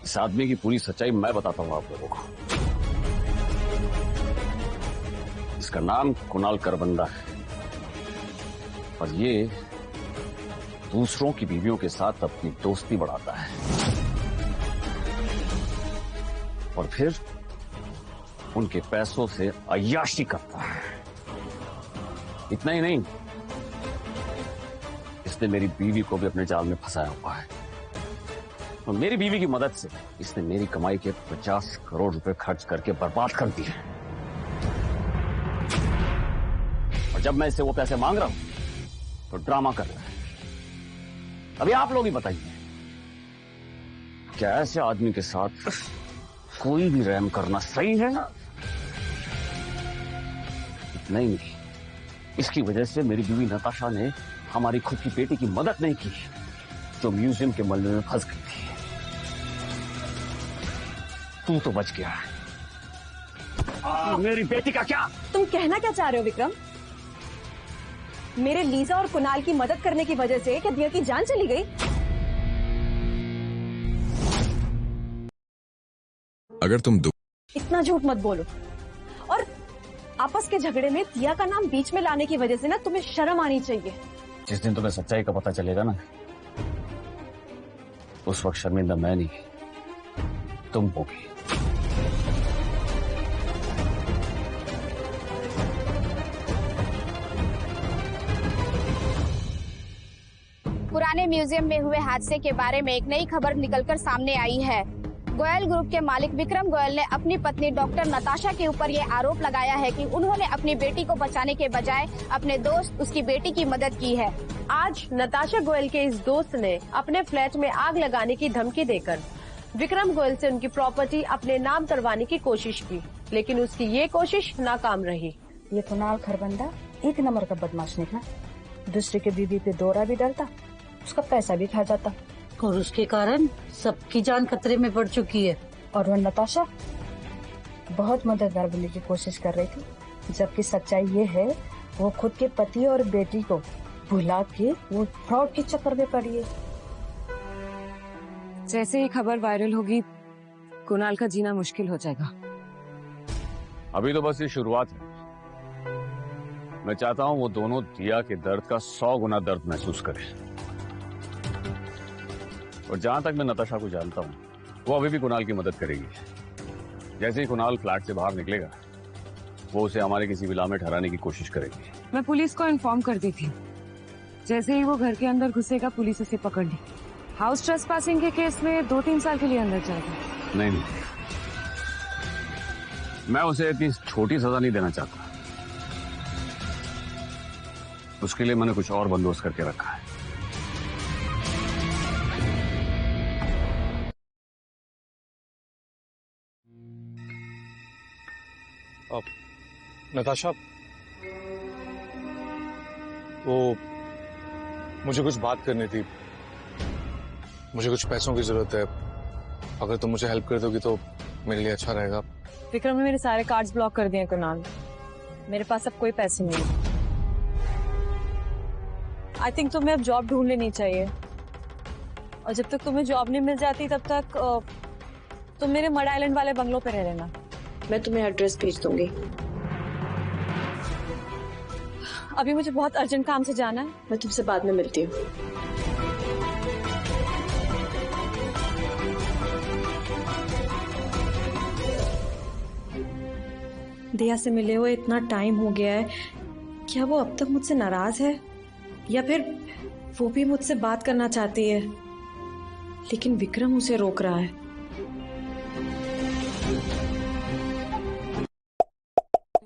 इस आदमी की पूरी सच्चाई मैं बताता हूँ आप लोगों को। इसका नाम कुणाल करबंदा है और ये दूसरों की बीवियों के साथ अपनी दोस्ती बढ़ाता है और फिर उनके पैसों से अय्याशी करता है। इतना ही नहीं, इसने मेरी बीवी को भी अपने जाल में फंसाया हुआ है और मेरी बीवी की मदद से इसने मेरी कमाई के 50 करोड़ रुपए खर्च करके बर्बाद कर दिए। और जब मैं इससे वो पैसे मांग रहा हूं तो ड्रामा कर रहा है। अभी आप लोग ही बताइए, क्या ऐसे आदमी के साथ कोई भी रहम करना सही है? नहीं, इसकी वजह से मेरी बीवी नताशा ने हमारी खुद की बेटी की मदद नहीं की जो म्यूजियम के मलबे में फंस गई थी। तू तो बच गया है, मेरी बेटी का क्या? तुम कहना क्या चाह रहे हो विक्रम? मेरे लीजा और कुणाल की मदद करने की वजह से क्या दिया की जान चली गई? अगर तुम इतना झूठ मत बोलो। और आपस के झगड़े में दिया का नाम बीच में लाने की वजह से ना तुम्हें शर्म आनी चाहिए। जिस दिन तुम्हें सच्चाई का पता चलेगा ना, उस वक्त शर्मिंदा मैं नहीं, तुम होगी। पुराने म्यूजियम में हुए हादसे के बारे में एक नई खबर निकलकर सामने आई है। गोयल ग्रुप के मालिक विक्रम गोयल ने अपनी पत्नी डॉक्टर नताशा के ऊपर ये आरोप लगाया है कि उन्होंने अपनी बेटी को बचाने के बजाय अपने दोस्त उसकी बेटी की मदद की है। आज नताशा गोयल के इस दोस्त ने अपने फ्लैट में आग लगाने की धमकी देकर विक्रम गोयल से उनकी प्रॉपर्टी अपने नाम करवाने की कोशिश की, लेकिन उसकी ये कोशिश नाकाम रही। ये कुणाल खरबंदा एक नंबर का बदमाश निकला। दूसरे के बीवी पे दौरा भी डरता, उसका पैसा भी खा जाता और उसके कारण सबकी जान खतरे में पड़ चुकी है। और वह नताशा बहुत मददगार बनने की कोशिश कर रही थी, जबकि सच्चाई ये है वो खुद के पति और बेटी को भुला के वो फ्रॉड के चक्कर में पड़ी है। जैसे ही खबर वायरल होगी कुणाल का जीना मुश्किल हो जाएगा। अभी तो बस ये शुरुआत है। मैं चाहता हूं वो दोनों दिया के दर्द का 100 गुना दर्द महसूस करें। और जहां तक मैं नताशा को जानता हूं, वो अभी भी कुणाल की मदद करेगी। जैसे ही कुणाल फ्लैट से बाहर निकलेगा, वो उसे हमारे किसी विला में ठहराने की कोशिश करेगी। मैं पुलिस को इन्फॉर्म कर दी थी। जैसे ही वो घर के अंदर घुसेगा, पुलिस उसे पकड़ ली। हाउस ट्रेसपासिंग के केस में 2-3 साल के लिए अंदर जाएगा। नहीं, मैं उसे इतनी छोटी सजा नहीं देना चाहता। उसके लिए मैंने कुछ और बंदोबस्त करके रखा है। नताशा, वो मुझे कुछ बात करनी थी। मुझे कुछ पैसों की जरूरत है। अगर तुम मुझे हेल्प कर दोगी तो मेरे लिए अच्छा रहेगा। विक्रम ने मेरे सारे कार्ड्स ब्लॉक कर दिए कुणाल। मेरे पास अब कोई पैसे नहीं है। आई थिंक तुम्हें अब जॉब ढूंढ लेनी चाहिए। और जब तक तुम्हें जॉब नहीं मिल जाती तब तक तुम मेरे मड आइलैंड वाले बंगलों पे रह लेना। मैं तुम्हें एड्रेस भेज दूंगी। अभी मुझे बहुत अर्जेंट काम से जाना है। मैं तुमसे बाद में मिलती हूँ। दिया से मिले हुए इतना टाइम हो गया है। क्या वो अब तक मुझसे नाराज है या फिर वो भी मुझसे बात करना चाहती है, लेकिन विक्रम उसे रोक रहा है।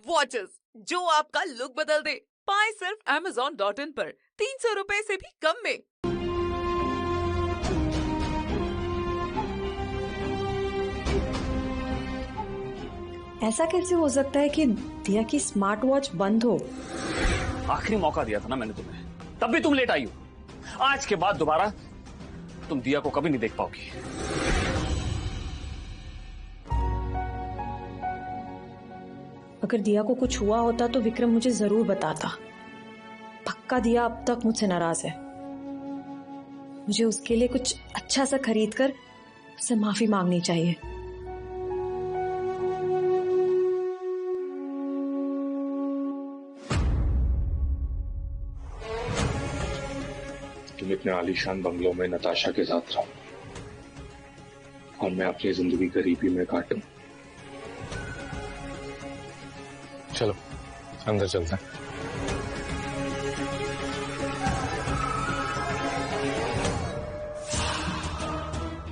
वॉचेस जो आपका लुक बदल दे, पाए सिर्फ Amazon.in पर 300 रुपए से भी कम में। ऐसा कैसे हो सकता है कि दिया की स्मार्ट वॉच बंद हो? आखिरी मौका दिया था ना मैंने तुम्हें, तब भी तुम लेट आई हो। आज के बाद दोबारा तुम दिया को कभी नहीं देख पाओगी। अगर दिया को कुछ हुआ होता तो विक्रम मुझे जरूर बताता। पक्का दिया अब तक मुझसे नाराज है। मुझे उसके लिए कुछ अच्छा सा खरीद कर उससे माफी मांगनी चाहिए। तुम इतने आलीशान बंगलों में नताशा के साथ रहो और मैं अपनी जिंदगी गरीबी में काटूं। चलो अंदर चलते हैं।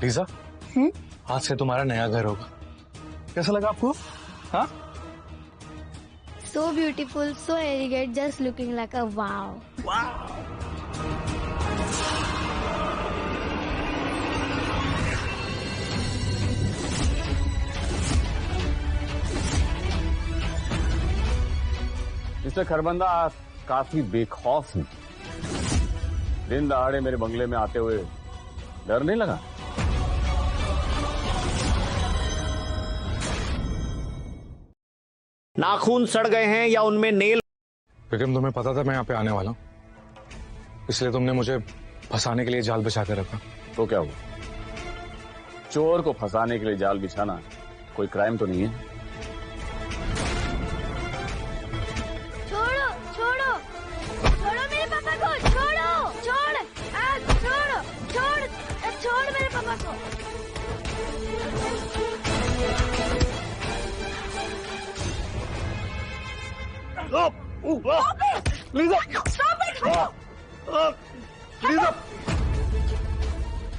लीजा, आज से तुम्हारा नया घर होगा, कैसा लगा आपको? हाँ, So beautiful, so elegant, just looking like a wow. Mister Kharbanda, आप काफी बेखौफ हैं। दिन दहाड़े मेरे बंगले में आते हुए डर नहीं लगा? नाखून सड़ गए हैं या उनमें नेल? विक्रम, तुम्हें पता था मैं यहाँ पे आने वाला हूँ, इसलिए तुमने मुझे फंसाने के लिए जाल बिछा कर रखा। तो क्या हुआ? चोर को फंसाने के लिए जाल बिछाना कोई क्राइम तो नहीं है? छोड़ो छोड़ो छोड़ो मेरे पापा को, छोड़ो छोड़ छोड़ो छोड़ छोड़ मेरे पापा को।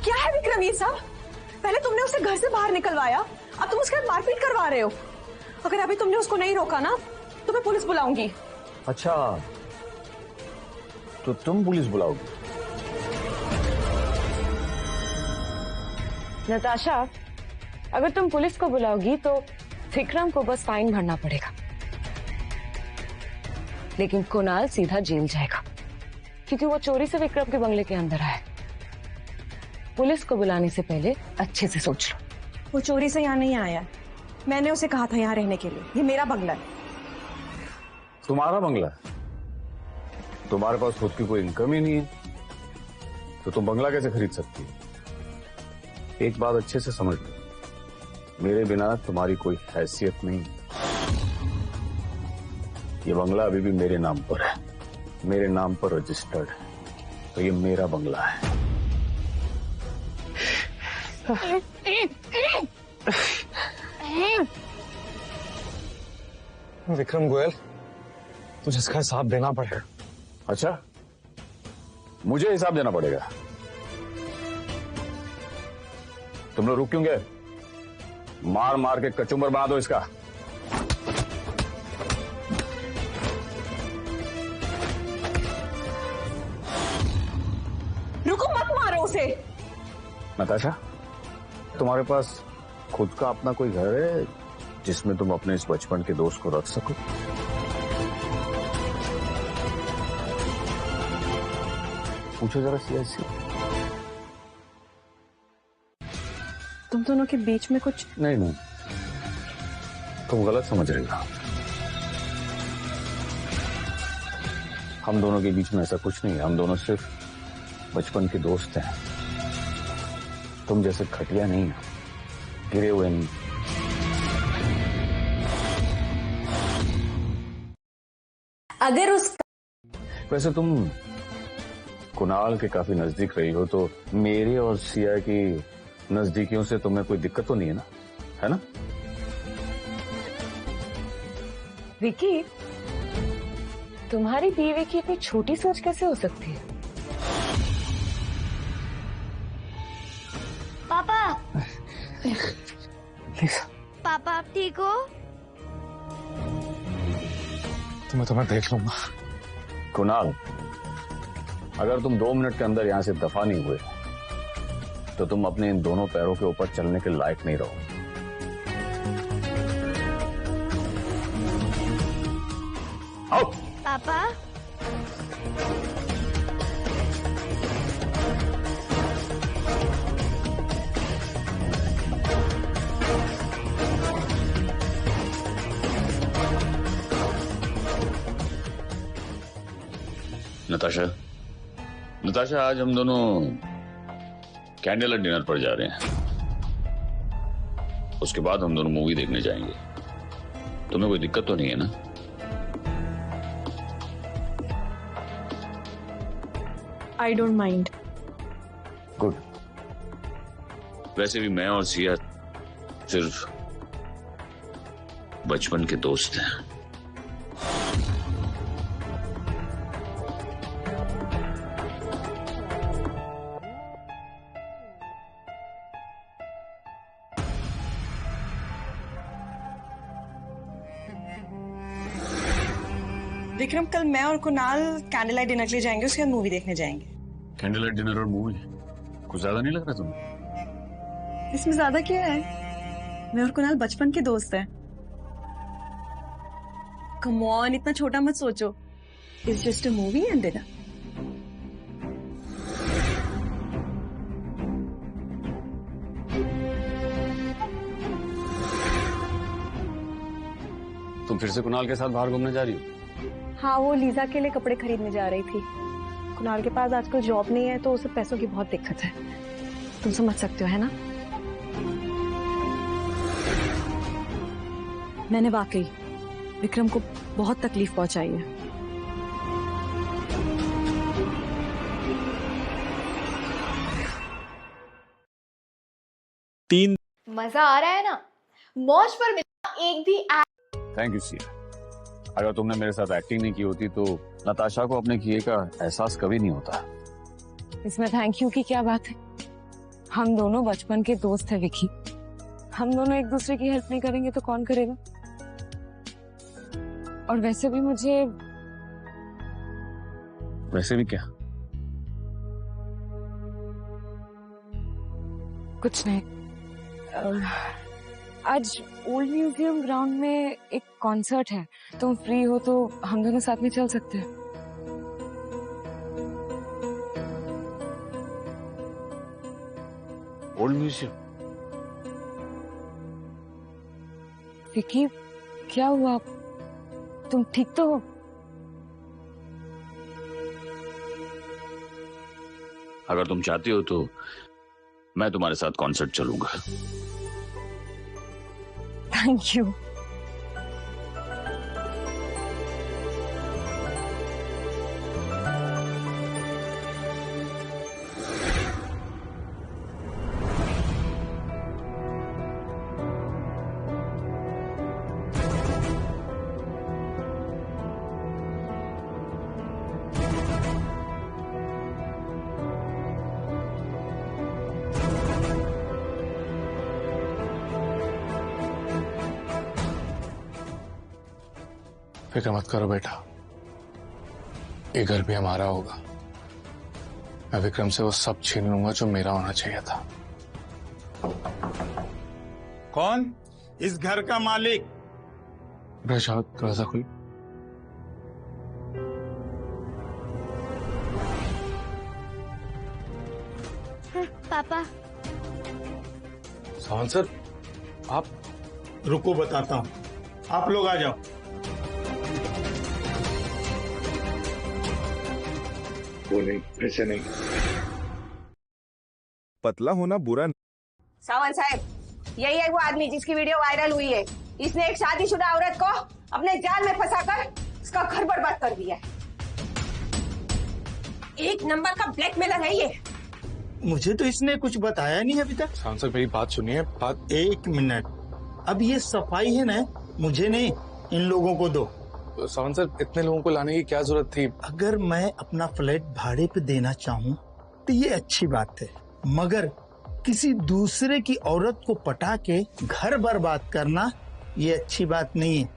क्या है विक्रम ये सब? पहले तुमने उसे घर से बाहर निकलवाया, अब तुम उसके साथ मारपीट करवा रहे हो। अगर अभी तुमने उसको नहीं रोका ना तो मैं पुलिस बुलाऊंगी। अच्छा, तो तुम पुलिस बुलाओगी? नताशा, अगर तुम पुलिस को बुलाओगी तो विक्रम को बस फाइन भरना पड़ेगा, लेकिन कुणाल सीधा जेल जाएगा क्योंकि वो चोरी से विक्रम के बंगले के अंदर आया। पुलिस को बुलाने से पहले अच्छे से सोच लो। वो चोरी से यहाँ नहीं आया, मैंने उसे कहा था यहाँ रहने के लिए। ये मेरा बंगला है। तुम्हारा बंगला? तुम्हारे पास खुद की कोई इनकम ही नहीं है तो तुम बंगला कैसे खरीद सकती हो? एक बात अच्छे से समझ लो, मेरे बिना तुम्हारी कोई हैसियत नहीं। ये बंगला अभी भी मेरे नाम पर है, मेरे नाम पर रजिस्टर्ड है, तो ये मेरा बंगला है। विक्रम गोयल, तुझे इसका हिसाब देना पड़ेगा। अच्छा, मुझे हिसाब देना पड़ेगा? तुम लोग रुक क्यों गए? मार मार के कचुम्बर बना दो इसका। रुको, मत मारो उसे। नताशा, तुम्हारे पास खुद का अपना कोई घर है जिसमें तुम अपने इस बचपन के दोस्त को रख सको? पूछो जरा सीएससी। तुम दोनों के बीच में कुछ नहीं, तुम गलत समझ रही हो। हम दोनों के बीच में ऐसा कुछ नहीं है, हम दोनों सिर्फ बचपन के दोस्त हैं। तुम जैसे खटिया नहीं हो, गिरे हुए नहीं। अगर उस वैसे तुम कुणाल के काफी नजदीक रही हो, तो मेरे और सिया की नजदीकियों से तुम्हें कोई दिक्कत तो नहीं है ना? है ना? विकी, तुम्हारी बीवी की इतनी छोटी सोच कैसे हो सकती है? पापा पापा, आप ठीक हो? तो मैं तुम्हें देख लूंगा। कुणाल, अगर तुम 2 मिनट के अंदर यहां से दफा नहीं हुए तो तुम अपने इन दोनों पैरों के ऊपर चलने के लायक नहीं रहो। आओ। पापा, नताशा, आज हम दोनों कैंडल डिनर पर जा रहे हैं। उसके बाद हम दोनों मूवी देखने जाएंगे। तुम्हें कोई दिक्कत तो नहीं है ना? I don't mind. गुड। वैसे भी मैं और सिया सिर्फ बचपन के दोस्त हैं, विक्रम, कल मैं और कुणाल कैंडल लाइट डिनर के लिए जाएंगे, उसके बाद मूवी देखने जाएंगे। कैंडल लाइट डिनर और मूवी, कुछ ज्यादा नहीं लग रहा तुम्हें? इसमें ज्यादा क्या है? मैं और कुणाल बचपन के दोस्त हैं। कम ऑन, इतना छोटा मत सोचो। It's just a movie and dinner. तुम फिर से कुणाल के साथ बाहर घूमने जा रही हो? हाँ, वो लीजा के लिए कपड़े खरीदने जा रही थी। कुणाल के पास आजकल जॉब नहीं है तो उसे पैसों की बहुत दिक्कत है। तुम समझ सकते हो, है ना? मैंने वाकई विक्रम को बहुत तकलीफ पहुंचाई है। मजा आ रहा है ना? मौज पर मिला एक भी थैंक यू सिया। अगर तुमने मेरे साथ एक्टिंग नहीं की होती तो नताशा को अपने किए का एहसास कभी नहीं होता। इसमें थैंक यू की क्या बात है? हम दोनों बचपन के दोस्त हैं विकी। हम दोनों एक दूसरे की हेल्प नहीं करेंगे तो कौन करेगा? और वैसे भी मुझे वैसे भी क्या? कुछ नहीं। आज ओल्ड म्यूजियम ग्राउंड में एक कॉन्सर्ट है। तुम फ्री हो तो हम दोनों साथ में चल सकते हैं। Old museum? विकी, क्या हुआ? तुम ठीक तो हो? अगर तुम चाहती हो तो मैं तुम्हारे साथ कॉन्सर्ट चलूंगा। Thank you. फिक्र मत करो बेटा, ये घर भी हमारा होगा। मैं विक्रम से वो सब छीन लूंगा जो मेरा होना चाहिए था। कौन इस घर का मालिक? रजाद, दरवाजा खुल। पापा। सावन सर, आप रुको, बताता हूँ। आप लोग आ जाओ। वो नहीं, फिर से नहीं। पतला होना बुरा नहीं। सावंत साहब, यही है वो आदमी जिसकी वीडियो वायरल हुई है। इसने एक शादीशुदा औरत को अपने जाल में फंसाकर उसका घर बर्बाद कर दिया है। एक नंबर का ब्लैकमेलर है ये। मुझे तो इसने कुछ बताया नहीं अभी तक। सावन सर, मेरी बात सुनिए। बात 1 मिनट। अब ये सफाई है ना, मुझे नहीं, इन लोगों को दो। सावन सर, इतने लोगों को लाने की क्या जरूरत थी? अगर मैं अपना फ्लैट भाड़े पे देना चाहूँ तो ये अच्छी बात है, मगर किसी दूसरे की औरत को पटा के घर बर्बाद करना ये अच्छी बात नहीं है।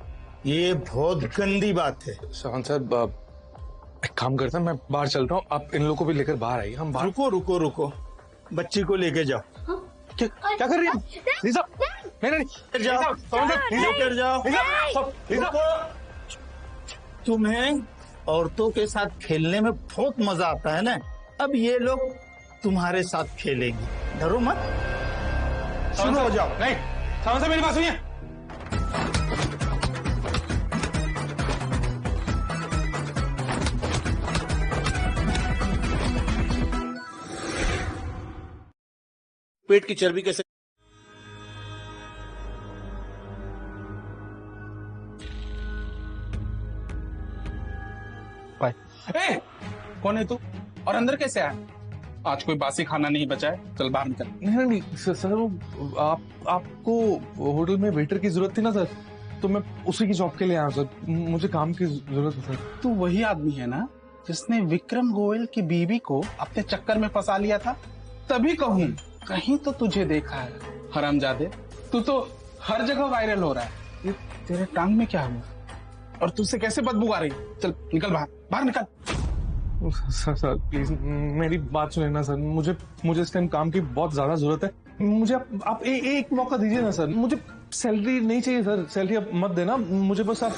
ये बहुत गंदी बात है। सावन सर, एक काम करता हूँ, मैं बाहर चल रहा हूँ, आप इन लोगों को भी लेकर बाहर आइए। हम बाहर। रुको रुको रुको, बच्ची को लेके जाओ। क्या कर रही है? लीजा, नहीं लेकर जाओ, लेकर जाओ। तुम्हें औरतों के साथ खेलने में बहुत मजा आता है ना, अब ये लोग तुम्हारे साथ खेलेंगे। डरो मत, शुरू हो जाओ। नहीं, सावन सर, मेरी बात सुनिए। पेट की चर्बी कैसे? ए, कौन है तू और अंदर कैसे आया? आज कोई बासी खाना नहीं बचा है, चल बाहर निकल। नहीं सर, आपको होटल में वेटर की जरूरत थी ना सर, तो मैं उसी की जॉब के लिए आया सर। मुझे काम की जरूरत है सर। तू वही आदमी है ना जिसने विक्रम गोयल की बीवी को अपने चक्कर में फंसा लिया था? तभी कहूँ कहीं तो तुझे देखा है हरामजादे। तू तो हर जगह वायरल हो रहा है। ये तेरे टांग में क्या हुआ? और तुझसे कैसे बदबू आ रही? चल निकल बाहर, बाहर निकल। सर प्लीज मेरी बात सुनिए ना सर, मुझे इस टाइम काम की बहुत ज्यादा जरूरत है। मुझे आप एक मौका दीजिए ना सर। मुझे सैलरी नहीं चाहिए सर, सैलरी अब मत देना मुझे, बस आप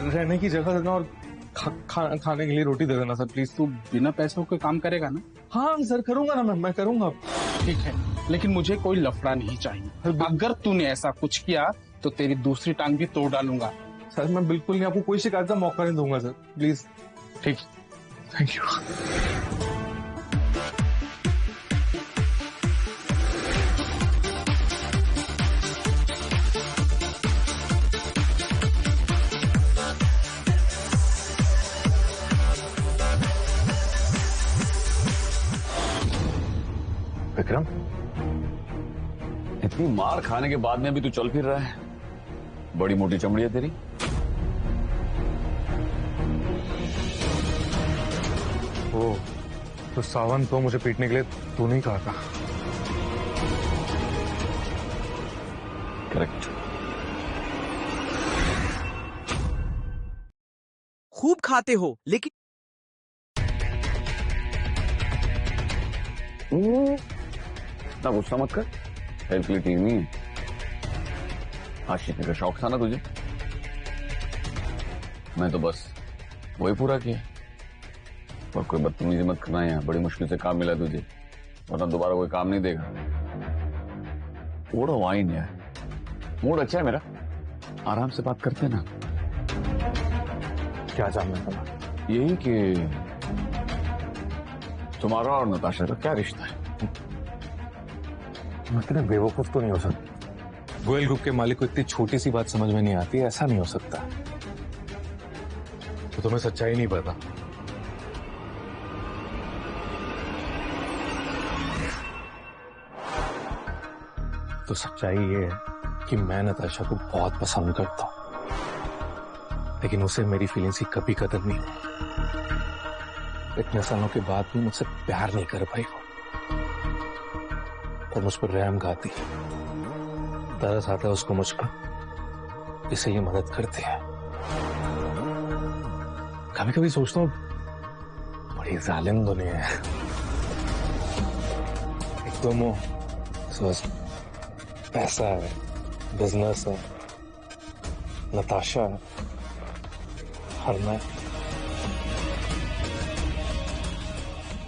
रहने की जगह देना और खाने के लिए रोटी दे देना सर प्लीज। तू बिना पैसों के काम करेगा ना? हाँ सर करूंगा ना, मैं करूंगा। ठीक है, लेकिन मुझे कोई लफड़ा नहीं चाहिए। अगर तूने ऐसा कुछ किया तो तेरी दूसरी टांग भी तोड़ डालूंगा। सर मैं बिल्कुल नहीं, आपको कोई शिकायत का मौका नहीं दूंगा सर प्लीज। ठीक, थैंक यू। विक्रम, इतनी मार खाने के बाद में भी तू चल फिर रहा है, बड़ी मोटी चमड़ी है तेरी। ओ, तो सावन तो मुझे पीटने के लिए तू नहीं कहा था। करेक्ट। खूब खाते हो लेकिन ना गुस्सा मत कर, हेल्थ के लिए ठीक नहीं है। आज सीखने का शौक था ना तुझे, मैं तो बस वही पूरा किया। और कोई बदतमीजी मत करना है, बड़ी मुश्किल से काम मिला तुझे, वरना दोबारा कोई काम नहीं देगा। थोड़ा वाइन है, मूड अच्छा है मेरा, आराम से बात करते ना। क्या जानना था? यही कि तुम्हारा और नताशा का क्या रिश्ता है? मैं इतने बेवकूफ तो नहीं हो सकता। गोयल ग्रुप के मालिक को इतनी छोटी सी बात समझ में नहीं आती, ऐसा नहीं हो सकता। तो तुम्हें सच्चाई नहीं पता। तो सच्चाई ये है कि मैं नताशा को बहुत पसंद करता हूं, लेकिन उसे मेरी फीलिंग्स की कभी कदर नहीं हुई। इतने सालों के बाद भी मुझसे प्यार नहीं कर पाई वो, और मुझ पर रहम खाती है, तरस आता है उसको मुझ पर, इसलिए मदद करती है। कभी कभी सोचता हूँ बड़ी जालिम दुनिया है। एक तो पैसा है, बिजनेस है, नताशा है, और मैं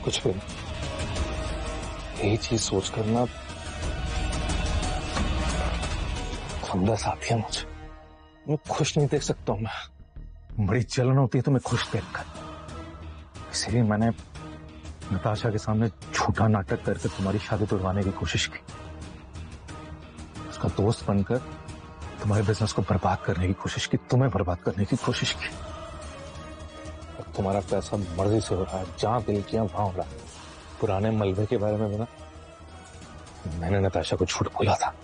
कुछ भी नहीं। यही चीज सोच कर ना हमदर्द आती है मुझे। मैं खुश नहीं देख सकता हूं, मैं बड़ी जलन होती है तुम्हें खुश देखकर। इसीलिए मैंने नताशा के सामने झूठा नाटक करके तुम्हारी शादी तोड़वाने की कोशिश की, उसका दोस्त बनकर तुम्हारे बिजनेस को बर्बाद करने की कोशिश की, तुम्हें बर्बाद करने की कोशिश की। और तुम्हारा पैसा मर्जी से हो रहा है, जहां दिल किया वहां हो रहा है। पुराने मलबे के बारे में मैंने नताशा को झूठ बोला था।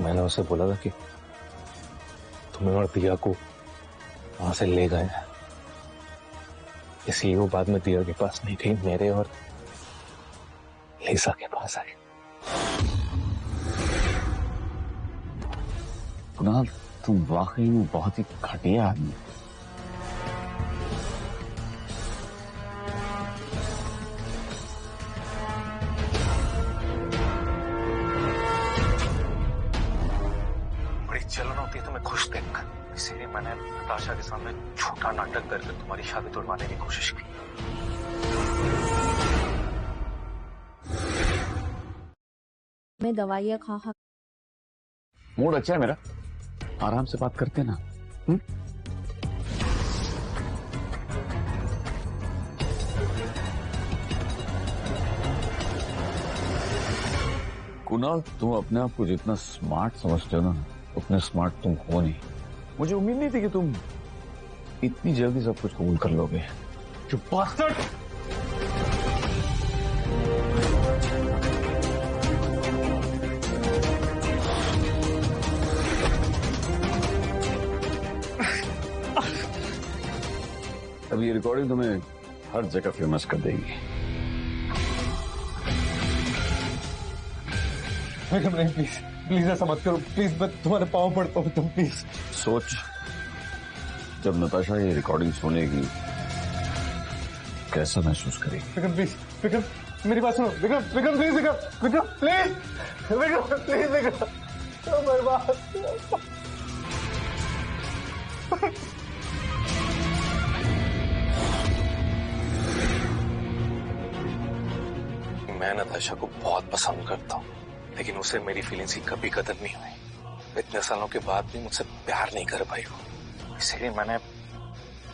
मैंने उसे बोला था कि तुम्हें और दिया को वहां से ले गए हैं, इसलिए वो बाद में दिया के पास नहीं थी, मेरे और लीसा के पास आई। कुणाल, तुम वाकई में बहुत ही घटिया आदमी। बड़ी जलन होती है तुम्हें खुश देखकर, इसीलिए मैंने नताशा के सामने झूठा नाटक करके तुम्हारी शादी तोड़वाने की कोशिश की। मैं दवाइयाँ खा। मूड अच्छा है मेरा, आराम से बात करते ना। कुणाल, तुम अपने आप को जितना स्मार्ट समझते हो ना, उतने स्मार्ट तुम हो नहीं। मुझे उम्मीद नहीं थी कि तुम इतनी जल्दी सब कुछ कबूल कर लोगे। जो बास्टर्ड! अब ये रिकॉर्डिंग तुम्हें हर जगह फेमस कर देगी। नहीं प्लीज प्लीज ऐसा मत करो, प्लीज मैं तुम्हारे पाँव पड़ता हूँ, तुम प्लीज। सोच जब नताशा ये रिकॉर्डिंग सुनेगी कैसा महसूस करेगी? विक्रम प्लीज, विक्रम मेरी बात सुनो, Vikram Vikram please, Vikram please, Vikram please, Vikram मेरी बात। मैं नताशा को बहुत पसंद करता हूँ, लेकिन उसे मेरी फीलिंग्स की कभी कदर नहीं हुई। इतने सालों के बाद भी मुझसे प्यार नहीं कर पाई वो, इसीलिए मैंने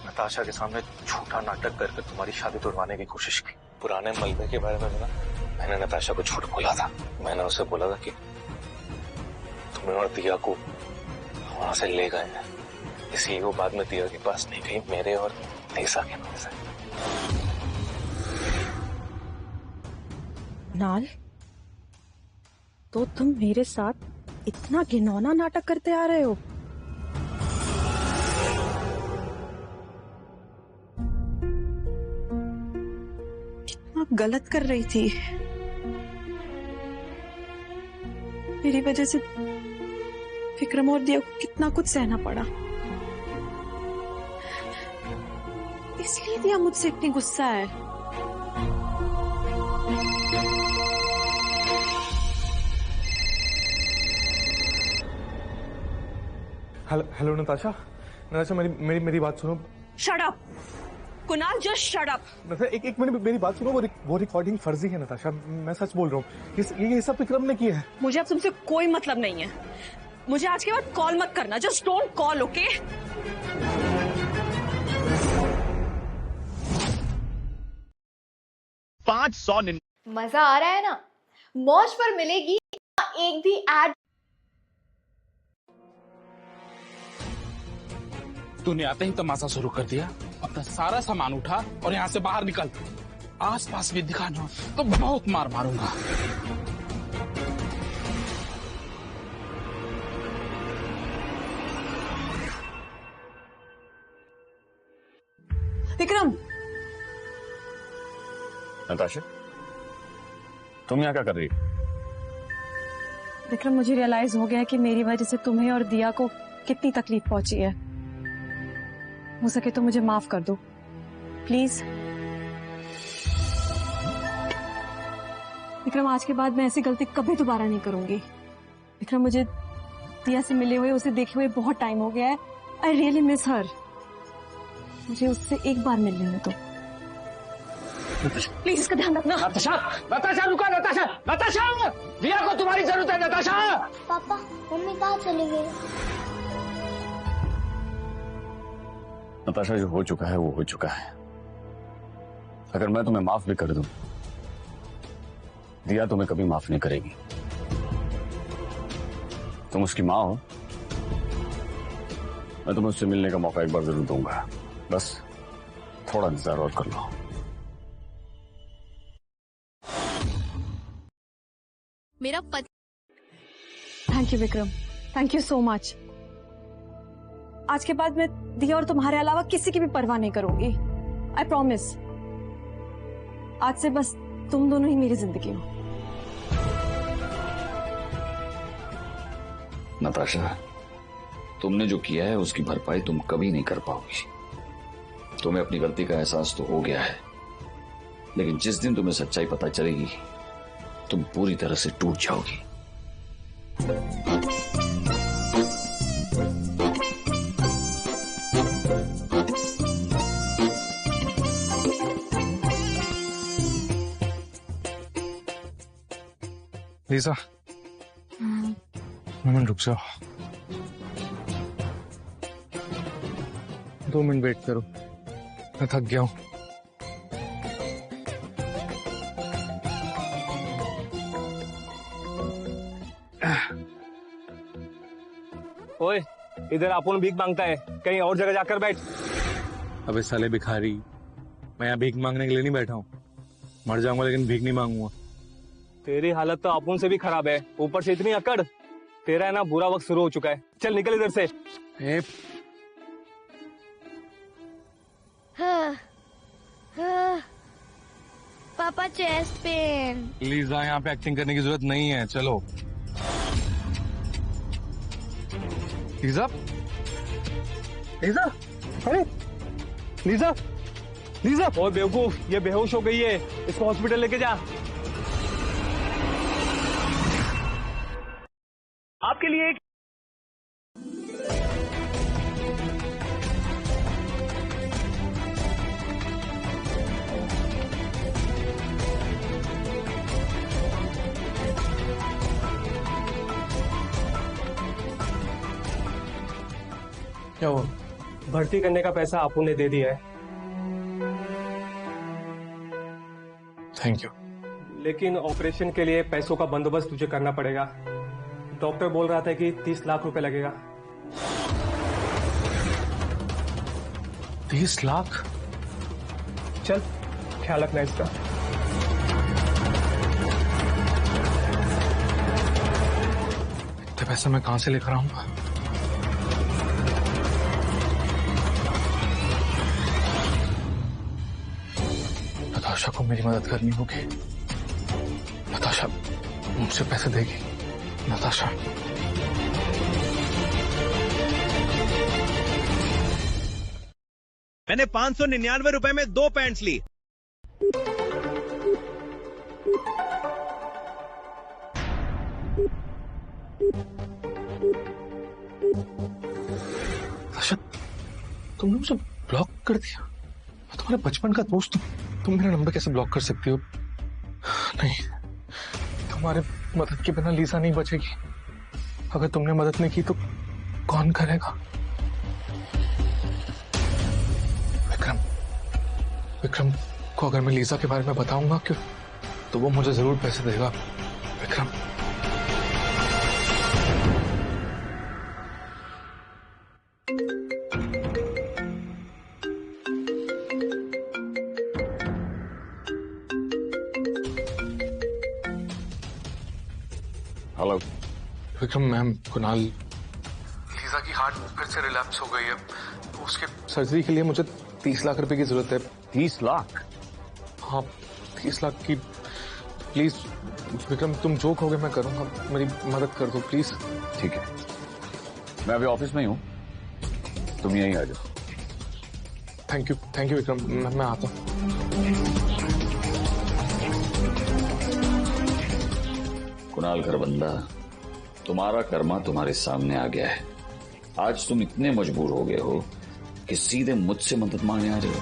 नताशा के सामने झूठा नाटक करके तुम्हारी शादी तोड़वाने की कोशिश की। पुराने मलबे के बारे में मैंने नताशा को झूठ बोला था। मैंने उसे बोला था कि तुम्हें और दिया को वहां से ले गए हैं, इसलिए वो बाद में दिया के पास नहीं गई, मेरे और नेसा के पास है। नाल, तो तुम मेरे साथ इतना घिनौना नाटक करते आ रहे हो? कितना गलत कर रही थी। मेरी वजह से विक्रम और दिया को कितना कुछ सहना पड़ा, इसलिए दिया मुझसे इतनी गुस्सा है। हेलो नताशा, नताशा मेरी बात सुनो। Shut up Kunal, just shut up. एक मिनट मेरी बात सुनो, वो रिकॉर्डिंग फर्जी है नताशा, मैं सच बोल रहा हूँ। ये सब विक्रम ने किया है। मुझे अब तुमसे कोई मतलब नहीं है, मुझे आज के बाद कॉल मत करना, जस्ट डोंट कॉल, ओके? मजा आ रहा है ना? मौज पर मिलेगी एक भी एड। तूने आते ही तमाशा शुरू कर दिया। अपना सारा सामान उठा और यहाँ से बाहर निकल। आसपास भी दिखाना तो बहुत मार मारूंगा। विक्रम। नताशा, तुम यहाँ क्या कर रही हो? विक्रम, मुझे रियलाइज हो गया है कि मेरी वजह से तुम्हें और दिया को कितनी तकलीफ पहुंची है। हो सके तो मुझे माफ कर दो प्लीज। विक्रम, आज के बाद मैं ऐसी गलती कभी दोबारा नहीं करूंगी। विक्रम, मुझे दिया से मिले हुए, उसे देखे हुए बहुत टाइम हो गया है। I really miss her. मुझे उससे एक बार मिल लेने दो प्लीज, इसका ध्यान रखना। नताशा, नताशा रुको, नताशा, नताशा, दिया को तुम्हारी जरूरत है। नताशा। पापा, मम्मी कहाँ चली गई? नताशा, जो हो चुका है वो हो चुका है। अगर मैं तुम्हें माफ भी कर दूं, दिया तुम्हें कभी माफ नहीं करेगी। तुम उसकी माँ हो, मैं तुम्हें उससे मिलने का मौका एक बार जरूर दूंगा। बस थोड़ा इंतजार और कर लो। मेरा पति। Thank you Vikram, thank you so much. आज के बाद मैं दिया और तुम्हारे अलावा किसी की भी परवाह नहीं करूंगी। I promise. आज से बस तुम दोनों ही मेरी जिंदगी हो। नताशा, तुमने जो किया है उसकी भरपाई तुम कभी नहीं कर पाओगी। तुम्हें अपनी गलती का एहसास तो हो गया है, लेकिन जिस दिन तुम्हें सच्चाई पता चलेगी तुम पूरी तरह से टूट जाओगी। लीजा, मिनट रुक जाओ, 2 मिनट वेट करो, मैं थक गया हूं। ओए, इधर अपन भीख मांगता है, कहीं और जगह जाकर बैठ। अबे साले भिखारी, मैं यहाँ भीख मांगने के लिए नहीं बैठा हूँ। मर जाऊंगा लेकिन भीख नहीं मांगूंगा। तेरी हालत तो अपन से भी खराब है, ऊपर से इतनी अकड़। तेरा है ना बुरा वक्त शुरू हो चुका है, चल निकल इधर से। पापा, चेस्ट पेन। लीजा, यहाँ पे एक्टिंग करने की जरूरत नहीं है, चलो। लीजा, लीजा, लीजा, लीजा, और बेवकूफ, ये बेहोश हो गई है, इसको हॉस्पिटल लेके जा। आपके लिए एक क्या हुआ? भर्ती करने का पैसा आपू ने दे दिया है। Thank you. लेकिन ऑपरेशन के लिए पैसों का बंदोबस्त तुझे करना पड़ेगा। डॉक्टर बोल रहा था कि 30 लाख रुपए लगेगा। 30 लाख? चल, ख्याल रखना इसका। इतने पैसे मैं कहां से लेकर आऊंगा? नताशा को मेरी मदद करनी होगी। नताशा मुझसे पैसे देगी। नताशा, मैंने 599 रुपए में 2 पैंट्स ली। नताशा, तुमने मुझे ब्लॉक कर दिया। मैं तुम्हारे बचपन का दोस्त हूं। तुम मेरा नंबर कैसे ब्लॉक कर सकती हो? नहीं, तुम्हारे मदद के बिना लीसा नहीं बचेगी। अगर तुमने मदद नहीं की तो कौन करेगा? विक्रम को अगर मैं लीसा के बारे में बताऊंगा क्यों, तो वो मुझे जरूर पैसे देगा। Vikram, hello Vikram, ma'am Kunal, Lisa की हार्ट फिर से रिलैप्स हो गई है। उसके सर्जरी के लिए मुझे 30 लाख रुपए की जरूरत है। 30 लाख? हाँ, 30 लाख की। प्लीज विक्रम, तुम जो कहोगे मैं करूंगा। मेरी मदद कर दो प्लीज। ठीक है, मैं अभी ऑफिस में ही हूँ, तुम यहीं आ जाओ। थैंक यू विक्रम, मैं आता हूँ। कुणाल खरबंदा, तुम्हारा कर्मा तुम्हारे सामने आ गया है। आज तुम इतने मजबूर हो गए हो कि सीधे मुझसे मदद मांगने आ रहे हो।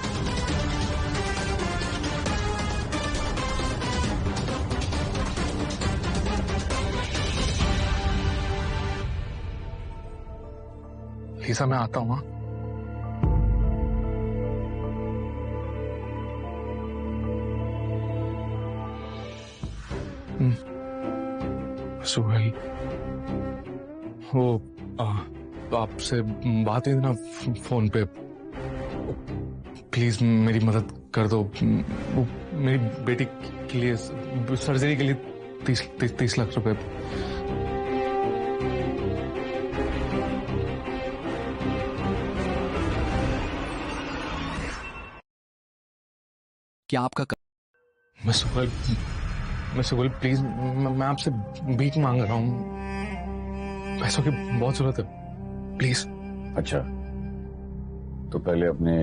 लीसा, मैं आता हूँ। सुहेल, वो आपसे बात है ना फोन पे। प्लीज मेरी मदद कर दो। वो मेरी बेटी के लिए सर्जरी के लिए 30 लाख रुपए। क्या आपका मैं सुहेल प्लीज, मैं आपसे भीख मांग रहा हूँ। पैसों की बहुत जरूरत है, प्लीज। अच्छा, तो पहले अपने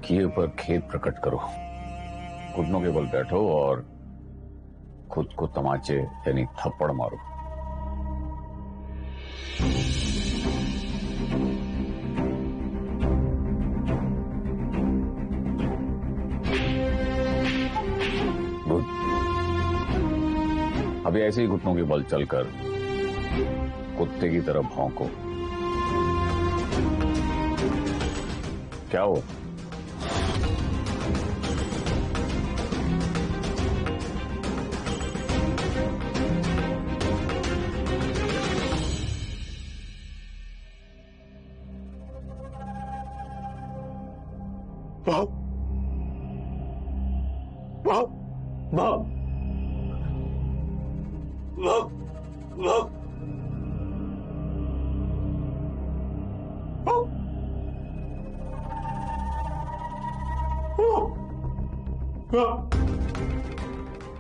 किए पर खेद प्रकट करो। घुटनों के बल बैठो और खुद को तमाचे यानी थप्पड़ मारो। गुड। अभी ऐसे ही घुटनों के बल चलकर कुत्ते की तरह भौंको। क्या हो?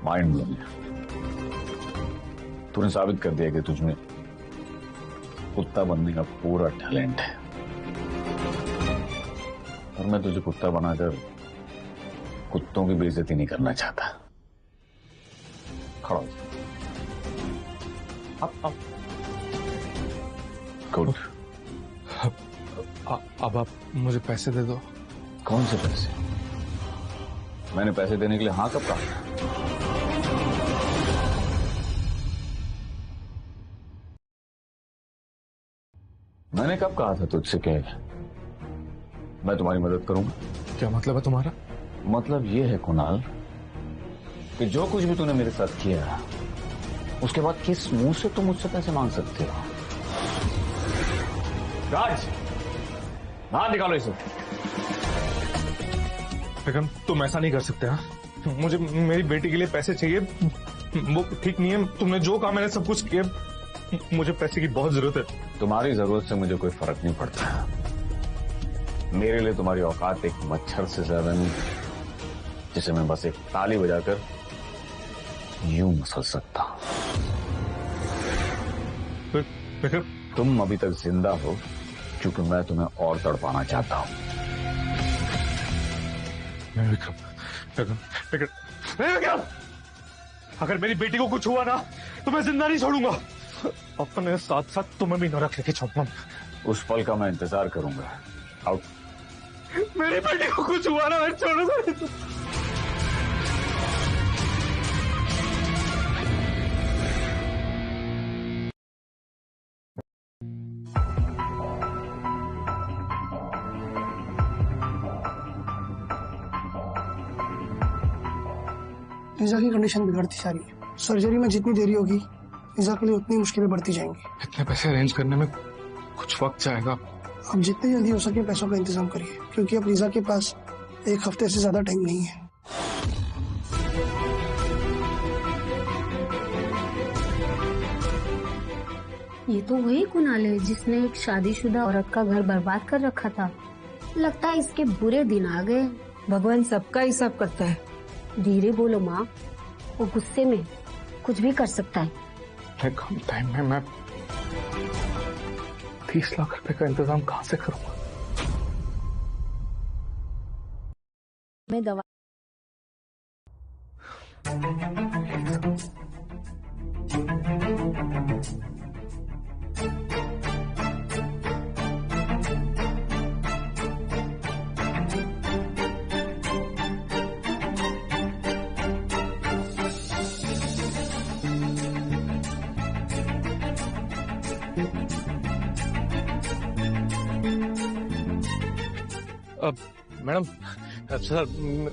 Mind blowing. तूने साबित कर दिया कि तुझमें कुत्ता बनने का पूरा टैलेंट है। और मैं तुझे कुत्ता बनाकर कुत्तों की बेइज्जती नहीं करना चाहता। खड़ा अब गुड। अब आप मुझे पैसे दे दो। कौन से पैसे? मैंने पैसे देने के लिए हाँ कब कहा? मैंने कब कहा था तुझसे कि मैं तुम्हारी मदद करूंगा? क्या मतलब है तुम्हारा? मतलब ये है कुणाल कि जो कुछ भी तूने मेरे साथ किया उसके बाद किस मुंह से तुम मुझसे पैसे मांग सकते हो? राज, बाहर निकालो इसे। विक्रम, तुम ऐसा नहीं कर सकते। हाँ, मुझे मेरी बेटी के लिए पैसे चाहिए। वो ठीक नहीं है। तुमने जो कहा मैंने सब कुछ किया। मुझे पैसे की बहुत जरूरत है। तुम्हारी जरूरत से मुझे कोई फर्क नहीं पड़ता। मेरे लिए तुम्हारी औकात एक मच्छर से ज्यादा नहीं, जिसे मैं बस एक ताली बजाकर यूं मसल सकता हूं। तुम अभी तक जिंदा हो क्योंकि मैं तुम्हें और तड़पाना चाहता हूं। विक्रम, अगर मेरी बेटी को कुछ हुआ ना तो मैं जिंदा नहीं छोड़ूंगा। अपने साथ साथ तुम्हें भी नरक लेके छोड़ूंगा। उस पल का मैं इंतजार करूंगा। आउट। मेरी बेटी को कुछ हुआ ना मैं छोड़ूंगा नहीं। लीजा की कंडीशन बिगड़ती जा रही है। सर्जरी में जितनी देरी होगी लीजा के लिए उतनी मुश्किलें बढ़ती जाएंगी। इतने पैसे अरेंज करने में कुछ वक्त जाएगा। अब जितनी जल्दी हो सके पैसों का इंतजाम करिए, क्योंकि अब लीजा के पास एक हफ्ते से ज्यादा टाइम नहीं है। ये तो वही कुणाल है जिसने एक शादीशुदा औरत का घर बर्बाद कर रखा था। लगता है इसके बुरे दिन आ गए। भगवान सबका हिसाब करता है। धीरे बोलो माँ, वो गुस्से में कुछ भी कर सकता है। कम टाइम में मैं 30 लाख रुपए का इंतजाम कहाँ से करूंगा? मैं दवा अब मैडम, सर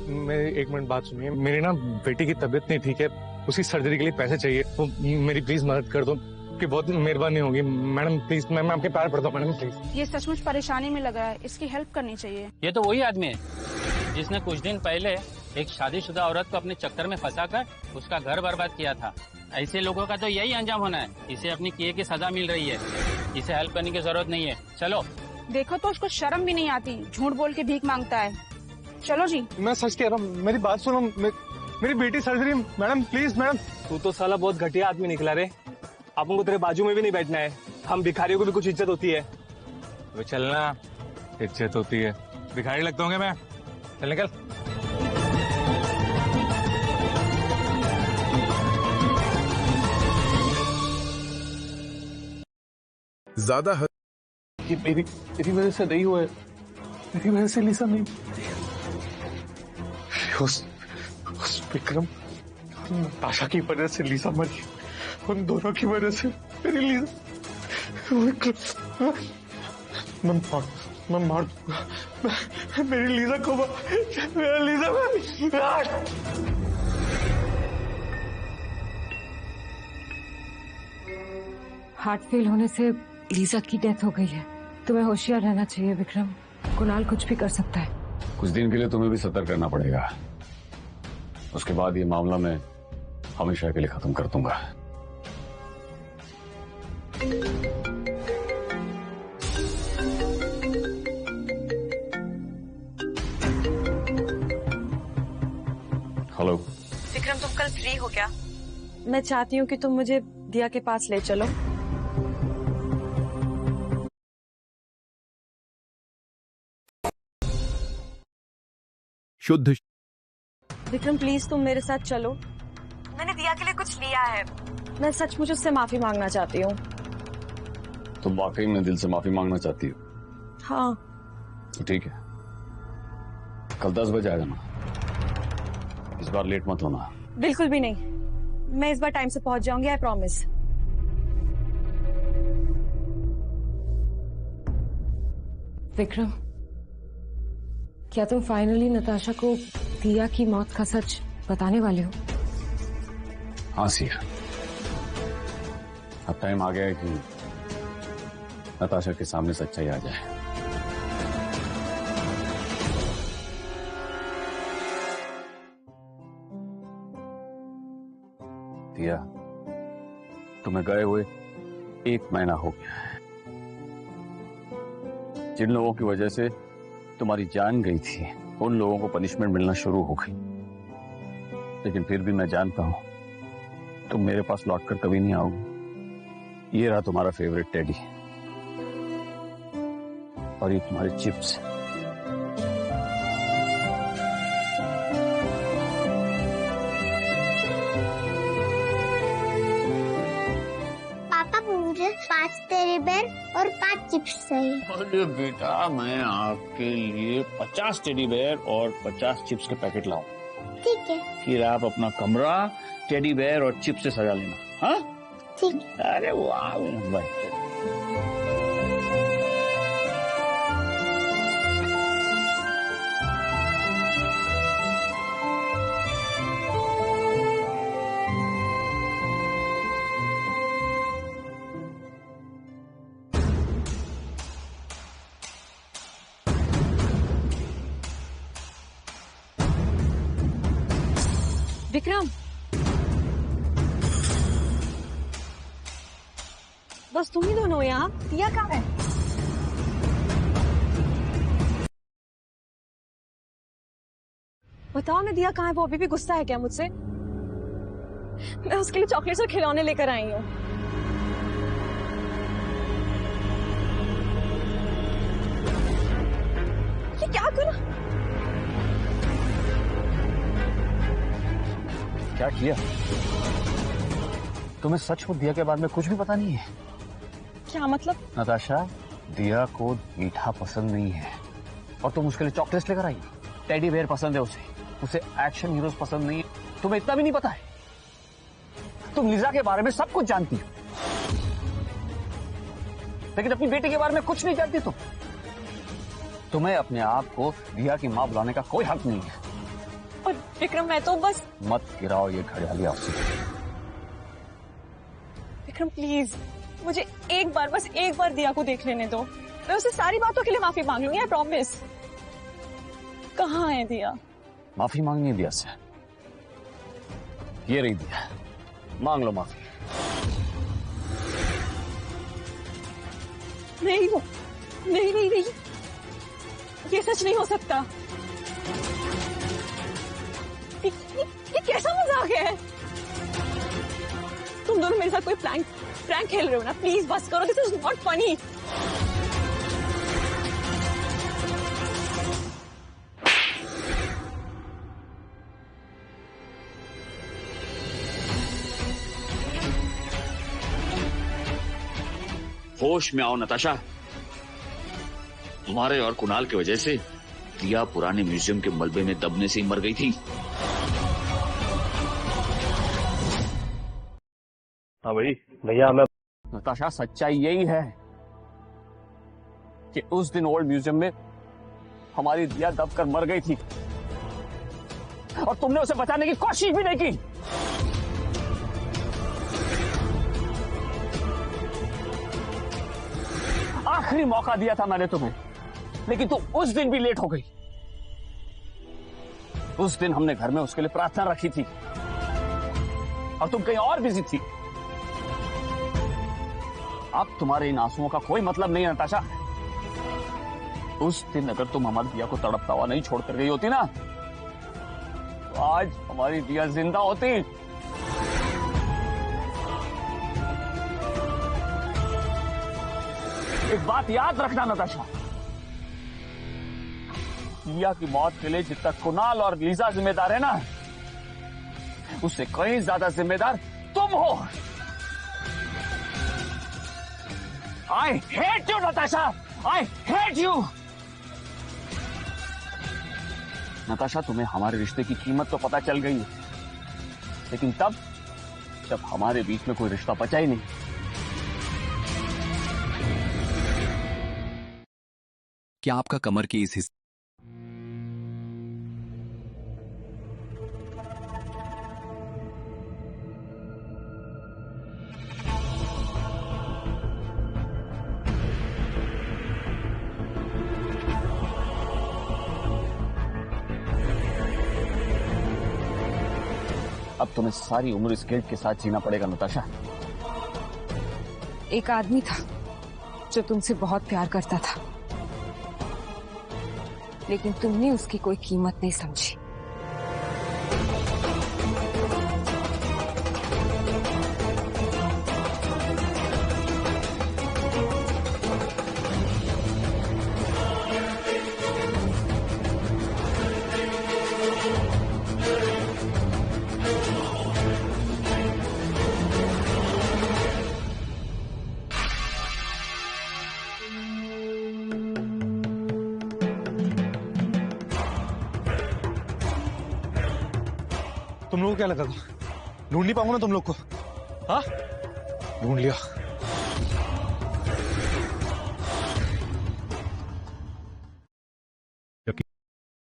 मेरी एक मिनट बात सुनिए। मेरी ना बेटी की तबीयत नहीं ठीक है, उसकी सर्जरी के लिए पैसे चाहिए। वो मेरी प्लीज मदद कर दो कि बहुत मेहरबानी होगी मैडम। प्लीज मैं आपके पैर पड़ता हूँ मैडम, प्लीज। ये सचमुच परेशानी में लगा है, इसकी हेल्प करनी चाहिए। ये तो वही आदमी है जिसने कुछ दिन पहले एक शादीशुदा औरत को अपने चक्कर में फंसाकर उसका घर बर्बाद किया था। ऐसे लोगों का तो यही अंजाम होना है। इसे अपनी किए की सजा मिल रही है। इसे हेल्प करने की जरूरत नहीं है। चलो। देखो तो उसको शर्म भी नहीं आती, झूठ बोल के भीख मांगता है। चलो जी। मैं सच कह रहा हूँ, मेरी बात सुनो। मेरी बेटी सर्जरी। Madam please madam. तू तो साला बहुत घटिया आदमी निकला रे। अपन को तेरे बाजू में भी नहीं बैठना है। हम भिखारियों को भी कुछ इज्जत होती है। तो चलना, इज्जत होती है। भिखारी लगता हूँ मैं? चल निकल। ज्यादा ये मेरी वजह से नहीं हुआ है। मेरी वजह से लीसा नहीं। उस विक्रम, नताशा की वजह से लीसा मरी। उन दोनों की वजह से मेरी लीसा। विक्रम, मैं मार दूंगा। मेरी लीसा को मेरा लीसा। हार्ट फेल होने से लीजा की डेथ हो गई है। तुम्हें होशियार रहना चाहिए विक्रम। कुणाल कुछ भी कर सकता है। कुछ दिन के लिए तुम्हें भी सतर्क रहना पड़ेगा। उसके बाद ये मामला मैं हमेशा के लिए खत्म कर दूंगा। हेलो विक्रम, तुम कल फ्री हो क्या? मैं चाहती हूँ कि तुम मुझे दिया के पास ले चलो। शुद्ध। विक्रम प्लीज तुम मेरे साथ चलो। मैंने दिया के लिए कुछ लिया है। मैं सचमुच उससे माफी मांगना चाहती हूँ। तुम वाकई में दिल से माफी मांगना चाहती हो? हाँ। तो ठीक है, कल 10 बजे आ जाना। इस बार लेट मत होना। बिल्कुल भी नहीं, मैं इस बार टाइम से पहुंच जाऊंगी, आई प्रॉमिस। विक्रम, क्या तुम फाइनली नताशा को दिया की मौत का सच बताने वाले हो? हाँ सिया, अब टाइम आ गया है कि नताशा के सामने सच्चाई आ जाए। दिया, तुम्हें गए हुए 1 महीना हो गया है। जिन लोगों की वजह से तुम्हारी जान गई थी, उन लोगों को पनिशमेंट मिलना शुरू हो गई, लेकिन फिर भी मैं जानता हूं तुम मेरे पास लौटकर कभी नहीं आओगे। ये रहा तुम्हारा फेवरेट टेडी और ये तुम्हारे चिप्स। पापा मुझे 5 टेडी बेयर और 5 चिप्स चाहिए। अरे बेटा, मैं आपके लिए 50 टेडी बेयर और 50 चिप्स के पैकेट लाऊं। ठीक है। फिर आप अपना कमरा टेडी बेयर और चिप्स से सजा लेना। हाँ ठीक। अरे वाह भाई। विक्रम, बस तुम ही दोनों यहाँ? दिया कहाँ है? बताओ ना, दिया कहाँ है? वो अभी भी गुस्सा है क्या मुझसे? मैं उसके लिए चॉकलेट्स और खिलौने लेकर आई हूँ। ये क्या करा? क्या किया? तुम्हें सच को दिया के बारे में कुछ भी पता नहीं है? क्या मतलब? नताशा, दिया को मीठा पसंद नहीं है और तुम उसके लिए चॉकलेट्स लेकर आई। टेडी बेयर पसंद है उसे एक्शन हीरोज पसंद नहीं है। तुम्हें इतना भी नहीं पता है? तुम लिजा के बारे में सब कुछ जानती हो, लेकिन अपनी बेटी के बारे में कुछ नहीं जानती। तुम्हें अपने आप को दिया की मां बुलाने का कोई हक नहीं है। और विक्रम, मैं तो बस... मत गिराओ ये घड़ियाली आपसे। विक्रम प्लीज, मुझे एक बार, बस एक बार दिया को देख लेने दो। मैं उससे सारी बातों के लिए माफी मांग लूंगी, आई प्रॉमिस। कहाँ है दिया? माफी मांगनी है दिया से? ये रही दिया, मांग लो माफी। नहीं नहीं नहीं नहीं, ये सच नहीं हो सकता। ये कैसा मजाक है? तुम दोनों मेरे साथ कोई प्रैंक खेल रहे हो ना? प्लीज बस करो, दिस इज नॉट फनी। होश में आओ नताशा, तुम्हारे और कुणाल की वजह से दिया पुराने म्यूजियम के मलबे में दबने से ही मर गई थी। हाँ भाई, भैया मैं... नताशा, सच्चाई यही है कि उस दिन ओल्ड म्यूजियम में हमारी दिया दबकर मर गई थी और तुमने उसे बचाने की कोशिश भी नहीं की। आखिरी मौका दिया था मैंने तुम्हें, लेकिन तुम उस दिन भी लेट हो गई। उस दिन हमने घर में उसके लिए प्रार्थना रखी थी और तुम कहीं और बिजी थी। अब तुम्हारे इन आंसुओं का कोई मतलब नहीं है नताशा। उस दिन अगर तुम हमारी दिया को तड़पता हुआ नहीं छोड़कर गई होती ना, तो आज हमारी दिया जिंदा होती। एक बात याद रखना नताशा, दिया की मौत के लिए जितना कुणाल और लीजा जिम्मेदार है ना, उससे कहीं ज्यादा जिम्मेदार तुम हो। I hate you Natasha, I hate you. Natasha, तुम्हें हमारे रिश्ते की कीमत तो पता चल गई है, लेकिन तब जब हमारे बीच में कोई रिश्ता बचा ही नहीं। क्या आपका कमर की इस हिस्से अब तुम्हें सारी उम्र इस गिल्ट के साथ जीना पड़ेगा नताशा। एक आदमी था जो तुमसे बहुत प्यार करता था, लेकिन तुमने उसकी कोई कीमत नहीं समझी। तुम लोगों को क्या लगा था ढूंढ नहीं पाऊंगा ना तुम लोग को? हाँ, ढूंढ लिया।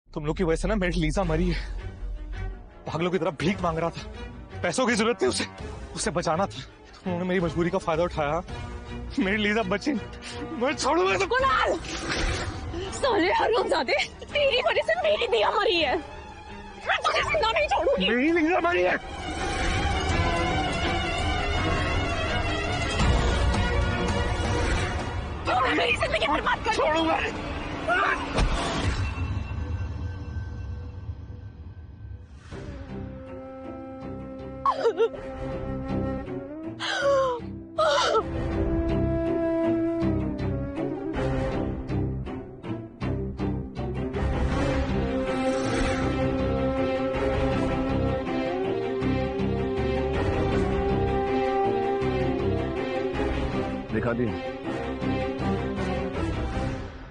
तुम लोग की वजह से ना मेरी लीजा मरी है। पागलों की तरह भीख मांग रहा था, पैसों की जरूरत थी, उसे बचाना था। उन्होंने मेरी मजबूरी का फायदा उठाया, मेरी लीजा बची। मैं छोड़ूंगा तो कुणाल, साले हरामजादे, तेरी वजह से मेरी दिया मरी है। मैं तुझे जिंदा नहीं छोड़ूंगी। मेरी लीजा मरी है। मेरी जिंदगी बर्बाद कर छोड़ूंगा। दिखा दी,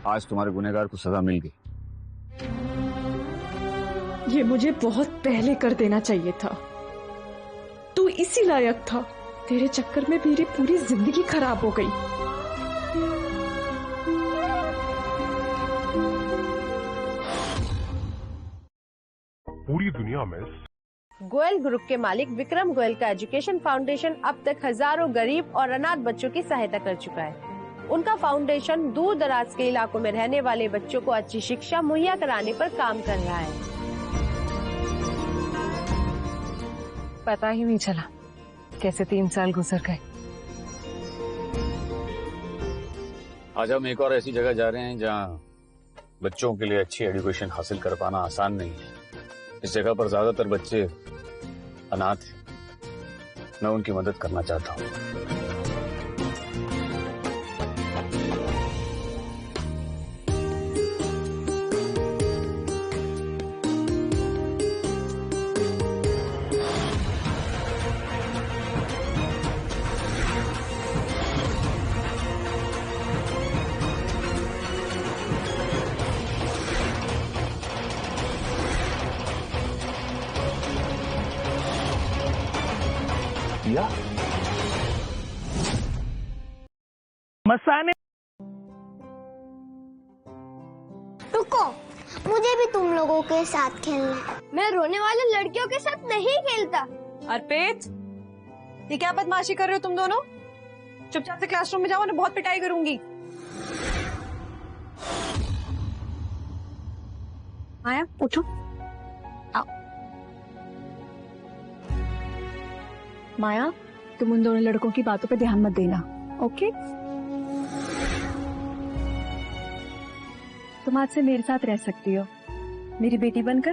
आज तुम्हारे गुनहगार को सजा मिल गई। ये मुझे बहुत पहले कर देना चाहिए था। तू इसी लायक था। तेरे चक्कर में मेरी पूरी जिंदगी खराब हो गई। पूरी दुनिया में गोयल ग्रुप के मालिक विक्रम गोयल का एजुकेशन फाउंडेशन अब तक हजारों गरीब और अनाथ बच्चों की सहायता कर चुका है। उनका फाउंडेशन दूर दराज के इलाकों में रहने वाले बच्चों को अच्छी शिक्षा मुहैया कराने पर काम कर रहा है। पता ही नहीं चला कैसे 3 साल गुजर गए। आज हम एक और ऐसी जगह जा रहे हैं जहाँ बच्चों के लिए अच्छी एजुकेशन हासिल कर पाना आसान नहीं है। इस जगह पर ज्यादातर बच्चे अनाथ हैं। मैं उनकी मदद करना चाहता हूँ। मसाने रुको, मुझे भी तुम लोगों के साथ खेलना है। मैं रोने वाले लड़कियों के साथ नहीं खेलता। अर्पित, ये क्या बदमाशी कर रहे हो तुम दोनों? चुपचाप से क्लासरूम में जाओ, ना बहुत पिटाई करूंगी। आया, उठो, आओ। माया, तुम उन दोनों लड़कों की बातों पे ध्यान मत देना, ओके? तुम आज से मेरे साथ रह सकती हो, मेरी बेटी बनकर।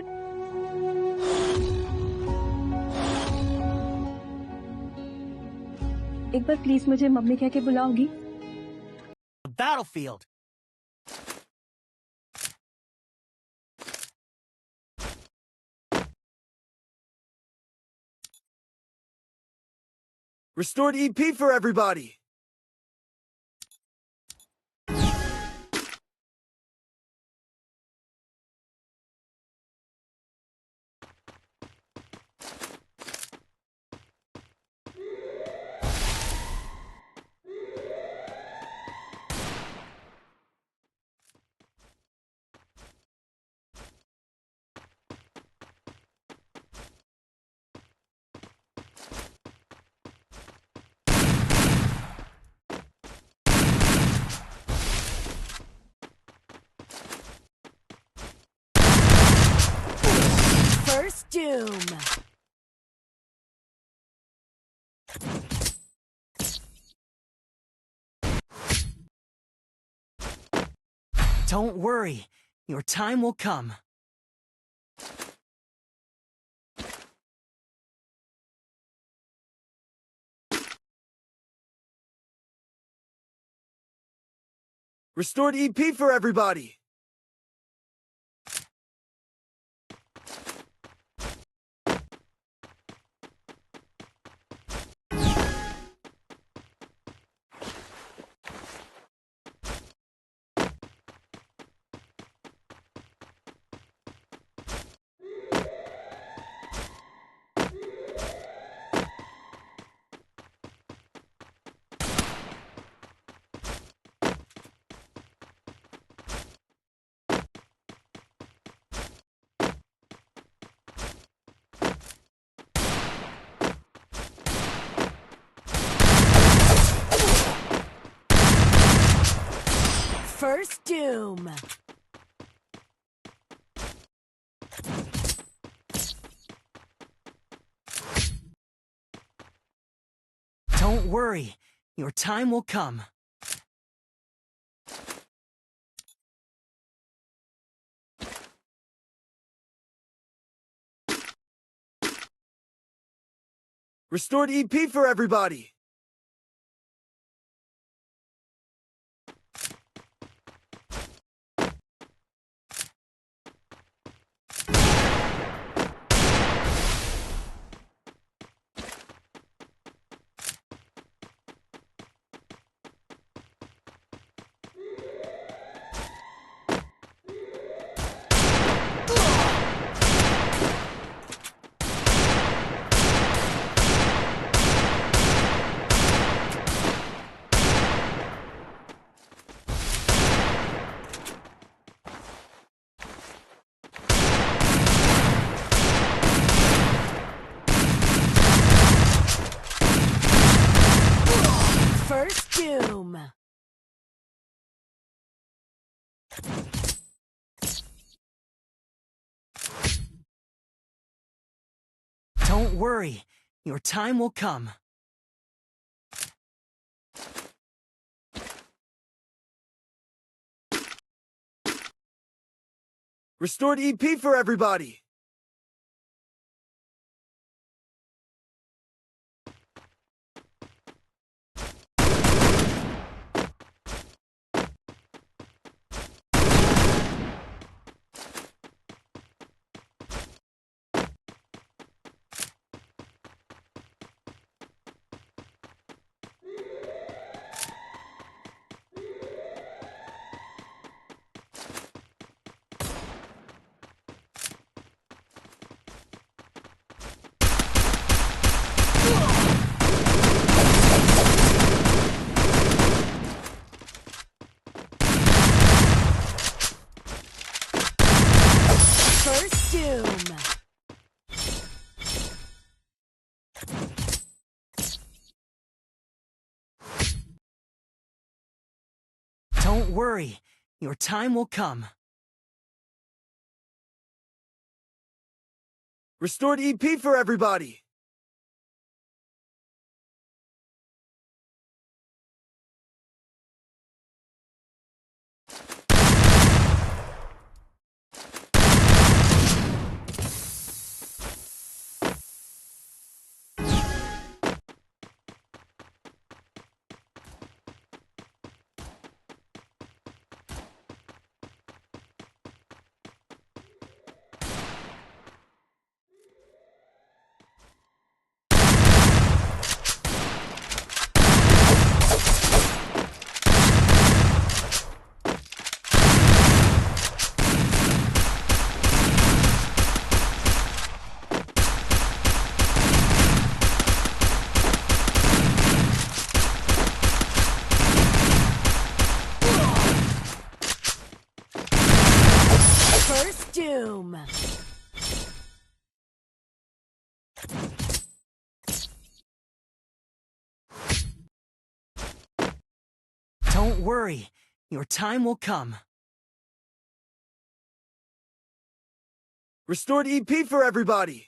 एक बार प्लीज मुझे मम्मी कह के बुलाओगी? Battlefield. Restored EP for everybody. First Doom. Don't worry, your time will come. Restored EP for everybody. First Doom. Don't worry, your time will come. Restored EP for everybody. First Doom. Don't worry, your time will come. Restored EP for everybody. First Doom. Don't worry, your time will come. Restored EP for everybody. Don't worry. Your time will come. Restored EP for everybody.